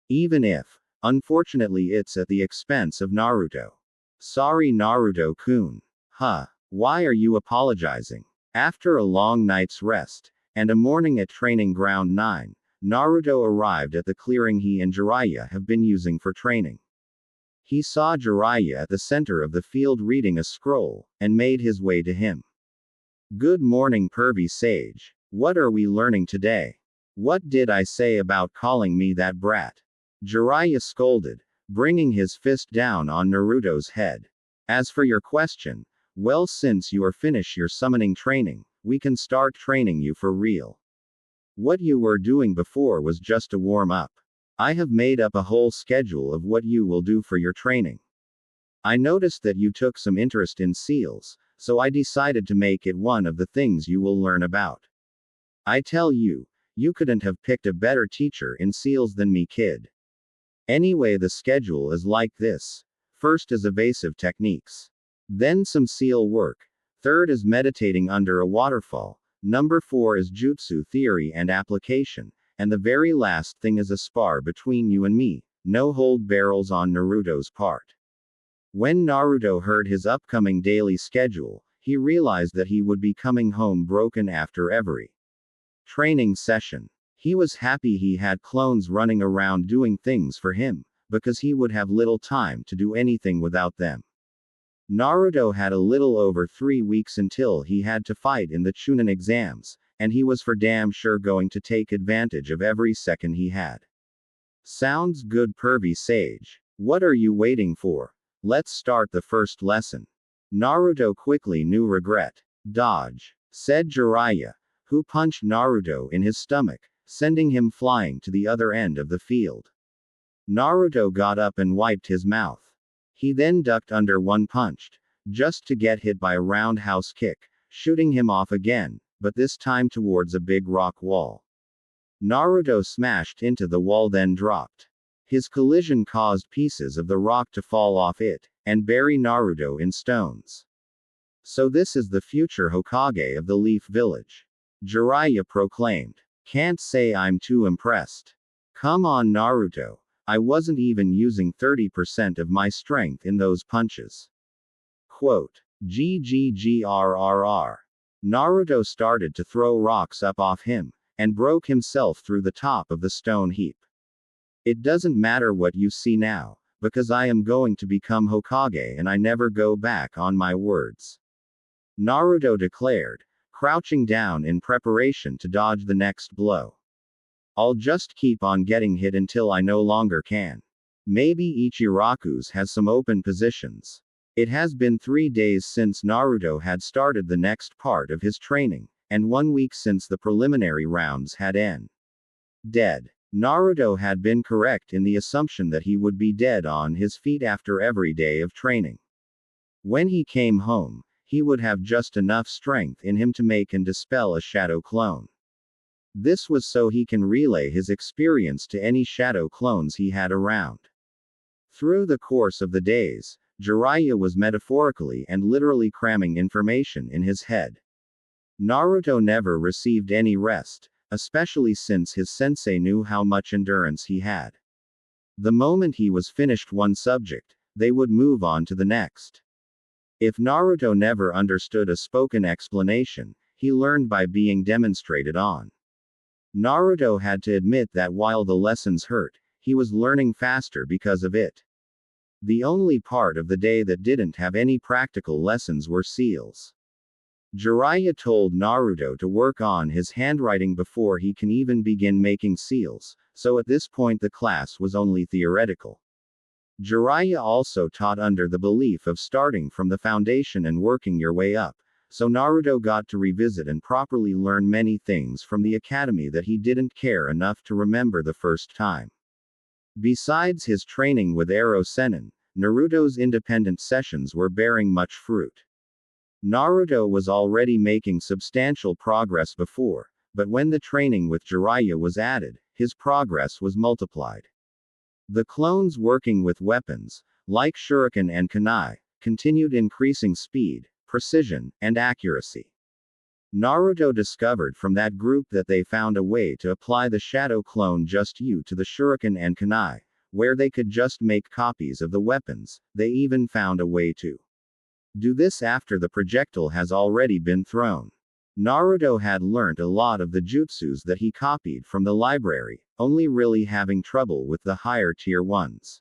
Even if, unfortunately, it's at the expense of Naruto. Sorry, Naruto-kun. Huh. Why are you apologizing? After a long night's rest, and a morning at Training Ground 9, Naruto arrived at the clearing he and Jiraiya have been using for training. He saw Jiraiya at the center of the field reading a scroll, and made his way to him. Good morning, pervy sage. What are we learning today? What did I say about calling me that brat? Jiraiya scolded, bringing his fist down on Naruto's head. As for your question, well, since you are finished your summoning training, we can start training you for real. What you were doing before was just a warm-up. I have made up a whole schedule of what you will do for your training. I noticed that you took some interest in seals, so I decided to make it one of the things you will learn about. I tell you, you couldn't have picked a better teacher in seals than me, kid. Anyway, the schedule is like this. First is evasive techniques. Then some seal work. Third is meditating under a waterfall. Number 4 is jutsu theory and application. And the very last thing is a spar between you and me. No hold barrels on Naruto's part. When Naruto heard his upcoming daily schedule, he realized that he would be coming home broken after every training session. He was happy he had clones running around doing things for him, because he would have little time to do anything without them. Naruto had a little over 3 weeks until he had to fight in the Chunin exams, and he was for damn sure going to take advantage of every second he had. Sounds good, pervy sage. What are you waiting for? Let's start the first lesson. Naruto quickly knew regret. Dodge, said Jiraiya, who punched Naruto in his stomach, sending him flying to the other end of the field. Naruto got up and wiped his mouth. He then ducked under one punched, just to get hit by a roundhouse kick, shooting him off again, but this time towards a big rock wall. Naruto smashed into the wall, then dropped. His collision caused pieces of the rock to fall off it, and bury Naruto in stones. So this is the future Hokage of the Leaf Village. Jiraiya proclaimed. Can't say I'm too impressed. Come on, Naruto. I wasn't even using 30% of my strength in those punches. Quote. GGGRRR. Naruto started to throw rocks up off him, and broke himself through the top of the stone heap. It doesn't matter what you see now, because I am going to become Hokage and I never go back on my words. Naruto declared, crouching down in preparation to dodge the next blow. I'll just keep on getting hit until I no longer can. Maybe Ichiraku's has some open positions. It has been 3 days since Naruto had started the next part of his training, and 1 week since the preliminary rounds had ended. Dead. Naruto had been correct in the assumption that he would be dead on his feet after every day of training. When he came home, he would have just enough strength in him to make and dispel a shadow clone. This was so he can relay his experience to any shadow clones he had around. Through the course of the days, Jiraiya was metaphorically and literally cramming information in his head. Naruto never received any rest, especially since his sensei knew how much endurance he had. The moment he was finished one subject, they would move on to the next. If Naruto never understood a spoken explanation, he learned by being demonstrated on. Naruto had to admit that while the lessons hurt, he was learning faster because of it. The only part of the day that didn't have any practical lessons were seals. Jiraiya told Naruto to work on his handwriting before he can even begin making seals, so at this point the class was only theoretical. Jiraiya also taught under the belief of starting from the foundation and working your way up, so Naruto got to revisit and properly learn many things from the academy that he didn't care enough to remember the first time. Besides his training with Arrow Sennin, Naruto's independent sessions were bearing much fruit. Naruto was already making substantial progress before, but when the training with Jiraiya was added, his progress was multiplied. The clones working with weapons, like shuriken and kunai, continued increasing speed, precision, and accuracy. Naruto discovered from that group that they found a way to apply the shadow clone just you to the shuriken and kunai, where they could just make copies of the weapons. They even found a way to do this after the projectile has already been thrown. Naruto had learnt a lot of the jutsus that he copied from the library, only really having trouble with the higher tier ones.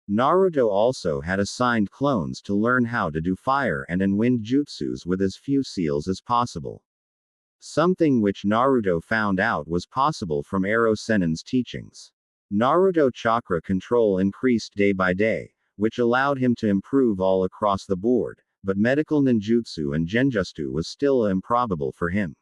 Naruto also had assigned clones to learn how to do fire and wind jutsus with as few seals as possible. Something which Naruto found out was possible from Arrow Sennin's teachings. Naruto chakra control increased day by day, which allowed him to improve all across the board, but medical ninjutsu and genjutsu was still improbable for him.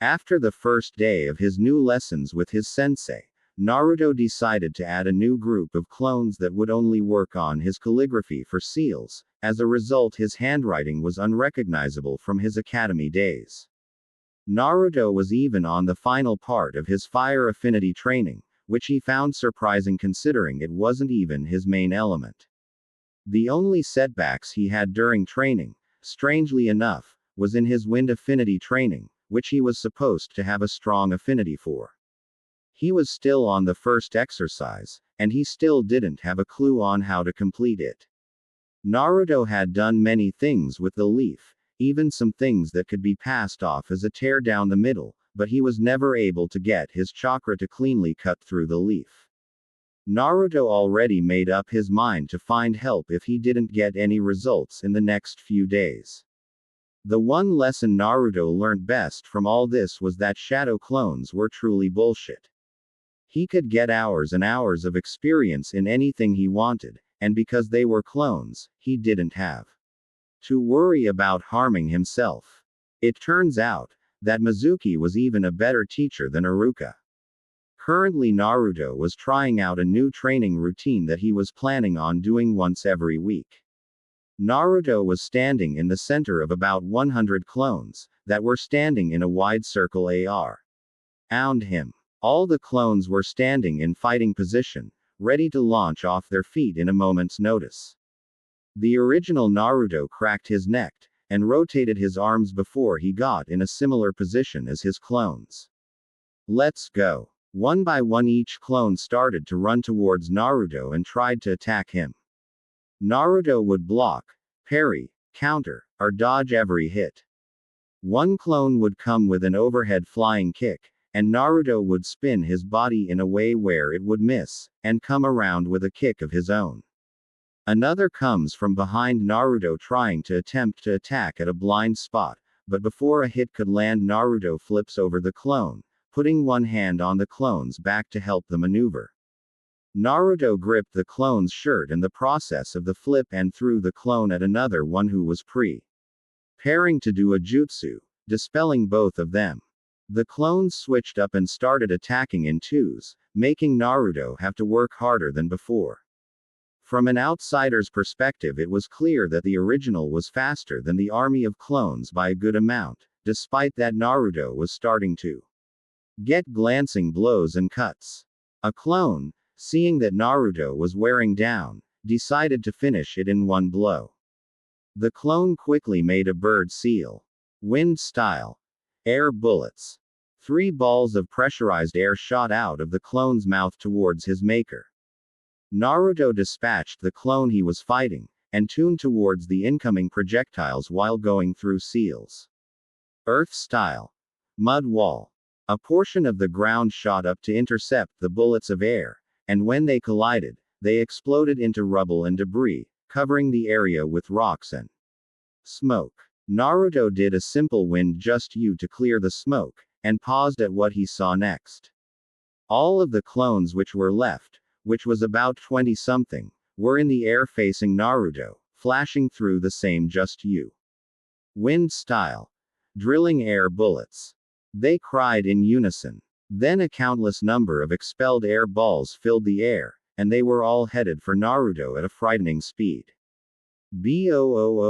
After the first day of his new lessons with his sensei, Naruto decided to add a new group of clones that would only work on his calligraphy for seals. As a result, his handwriting was unrecognizable from his academy days. Naruto was even on the final part of his fire affinity training, which he found surprising considering it wasn't even his main element. The only setbacks he had during training, strangely enough, was in his wind affinity training, which he was supposed to have a strong affinity for. He was still on the first exercise, and he still didn't have a clue on how to complete it. Naruto had done many things with the leaf, even some things that could be passed off as a tear down the middle, but he was never able to get his chakra to cleanly cut through the leaf. Naruto already made up his mind to find help if he didn't get any results in the next few days. The one lesson Naruto learned best from all this was that shadow clones were truly bullshit. He could get hours and hours of experience in anything he wanted, and because they were clones, he didn't have to worry about harming himself. It turns out that Mizuki was even a better teacher than Iruka. Currently Naruto was trying out a new training routine that he was planning on doing once every week. Naruto was standing in the center of about 100 clones, that were standing in a wide circle around him. All the clones were standing in fighting position, ready to launch off their feet in a moment's notice. The original Naruto cracked his neck, and rotated his arms before he got in a similar position as his clones. Let's go. One by one each clone started to run towards Naruto and tried to attack him. Naruto would block, parry, counter, or dodge every hit. One clone would come with an overhead flying kick, and Naruto would spin his body in a way where it would miss, and come around with a kick of his own. Another comes from behind Naruto trying to attempt to attack at a blind spot, but before a hit could land Naruto flips over the clone, putting one hand on the clone's back to help the maneuver. Naruto gripped the clone's shirt in the process of the flip and threw the clone at another one who was preparing to do a jutsu, dispelling both of them. The clones switched up and started attacking in twos, making Naruto have to work harder than before. From an outsider's perspective, it was clear that the original was faster than the army of clones by a good amount, despite that Naruto was starting to get glancing blows and cuts. A clone, seeing that Naruto was wearing down, decided to finish it in one blow. The clone quickly made a bird seal. Wind style. Air bullets. 3 balls of pressurized air shot out of the clone's mouth towards his maker. Naruto dispatched the clone he was fighting, and tuned towards the incoming projectiles while going through seals. Earth style. Mud wall. A portion of the ground shot up to intercept the bullets of air, and when they collided, they exploded into rubble and debris, covering the area with rocks and smoke. Naruto did a simple wind just you to clear the smoke, and paused at what he saw next. All of the clones which were left, which was about 20-something, were in the air facing Naruto, flashing through the same just you wind style, drilling air bullets. They cried in unison. Then a countless number of expelled air balls filled the air, and they were all headed for Naruto at a frightening speed. Boom!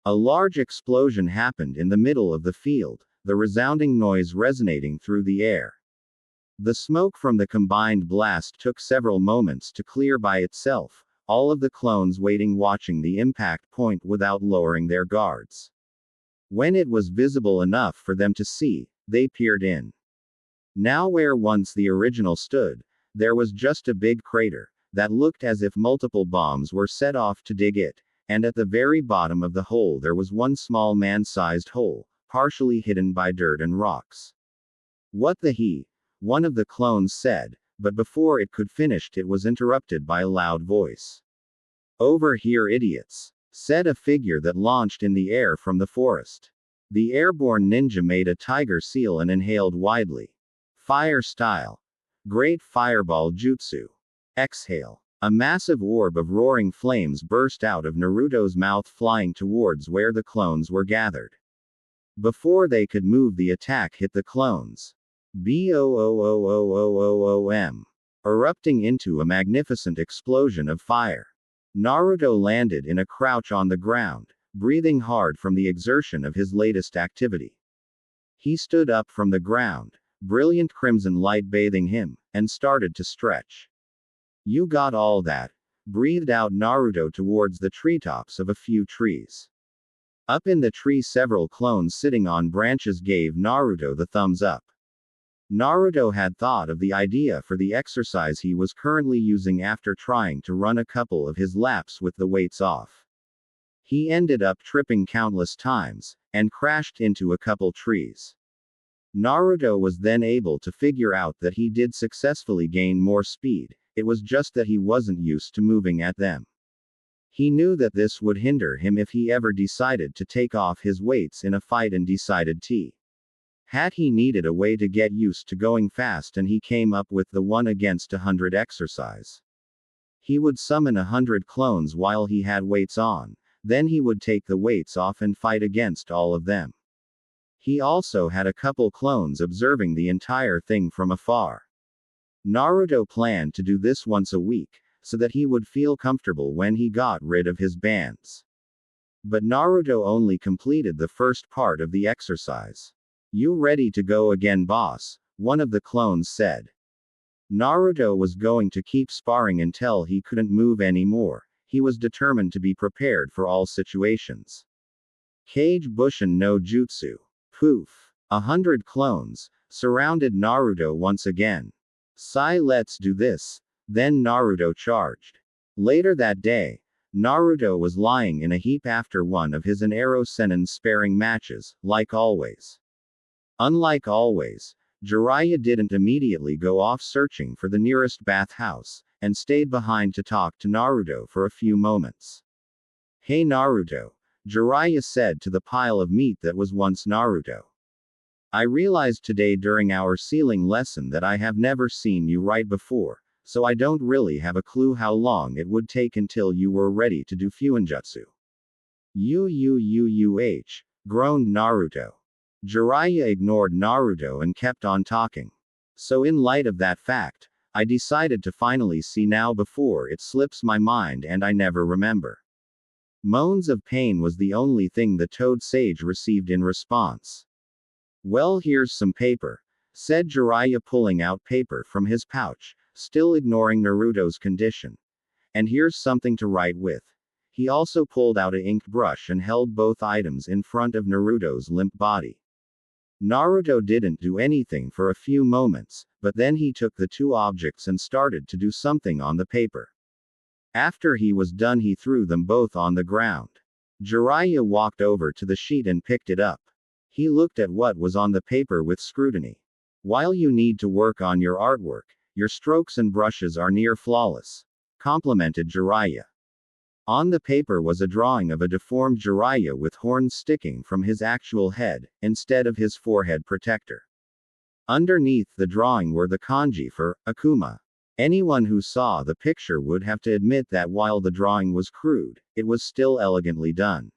A large explosion happened in the middle of the field, the resounding noise resonating through the air. The smoke from the combined blast took several moments to clear by itself, all of the clones waiting watching the impact point without lowering their guards. When it was visible enough for them to see, they peered in. Now where once the original stood, there was just a big crater, that looked as if multiple bombs were set off to dig it, and at the very bottom of the hole there was one small man-sized hole, partially hidden by dirt and rocks. What the he? One of the clones said, but before it could finish it was interrupted by a loud voice. Over here, idiots, said a figure that launched in the air from the forest. The airborne ninja made a tiger seal and inhaled widely. Fire style. Great fireball jutsu. Exhale. A massive orb of roaring flames burst out of Naruto's mouth, flying towards where the clones were gathered. Before they could move, the attack hit the clones. Boom! Erupting into a magnificent explosion of fire. Naruto landed in a crouch on the ground, breathing hard from the exertion of his latest activity. He stood up from the ground, brilliant crimson light bathing him, and started to stretch. You got all that? Breathed out Naruto towards the treetops of a few trees. Up in the tree, several clones sitting on branches gave Naruto the thumbs up. Naruto had thought of the idea for the exercise he was currently using after trying to run a couple of his laps with the weights off. He ended up tripping countless times, and crashed into a couple trees. Naruto was then able to figure out that he did successfully gain more speed, it was just that he wasn't used to moving at them. He knew that this would hinder him if he ever decided to take off his weights in a fight and decided to. Had he needed a way to get used to going fast, and he came up with the 1 against 100 exercise. He would summon 100 clones while he had weights on, then he would take the weights off and fight against all of them. He also had a couple clones observing the entire thing from afar. Naruto planned to do this once a week, so that he would feel comfortable when he got rid of his bands. But Naruto only completed the first part of the exercise. You ready to go again, boss? One of the clones said. Naruto was going to keep sparring until he couldn't move anymore. He was determined to be prepared for all situations. Kage Bushin no Jutsu. Poof. 100 clones surrounded Naruto once again. Sai, let's do this. Then Naruto charged. Later that day, Naruto was lying in a heap after one of his and Arrow Sennin's sparring matches, like always. Unlike always, Jiraiya didn't immediately go off searching for the nearest bathhouse, and stayed behind to talk to Naruto for a few moments. Hey Naruto, Jiraiya said to the pile of meat that was once Naruto. I realized today during our sealing lesson that I have never seen you right before, so I don't really have a clue how long it would take until you were ready to do Fuinjutsu. Groaned Naruto. Jiraiya ignored Naruto and kept on talking. So in light of that fact, I decided to finally see now before it slips my mind and I never remember. Moans of pain was the only thing the Toad Sage received in response. Well, here's some paper, said Jiraiya, pulling out paper from his pouch, still ignoring Naruto's condition. And here's something to write with. He also pulled out an inked brush and held both items in front of Naruto's limp body. Naruto didn't do anything for a few moments, but then he took the two objects and started to do something on the paper. After he was done, he threw them both on the ground. Jiraiya walked over to the sheet and picked it up. He looked at what was on the paper with scrutiny. While you need to work on your artwork, your strokes and brushes are near flawless, complimented Jiraiya. On the paper was a drawing of a deformed Jiraiya with horns sticking from his actual head, instead of his forehead protector. Underneath the drawing were the kanji for Akuma. Anyone who saw the picture would have to admit that while the drawing was crude, it was still elegantly done.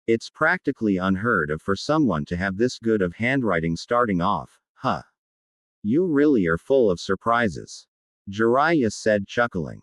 It's practically unheard of for someone to have this good of handwriting starting off, huh? You really are full of surprises. Jiraiya said, chuckling.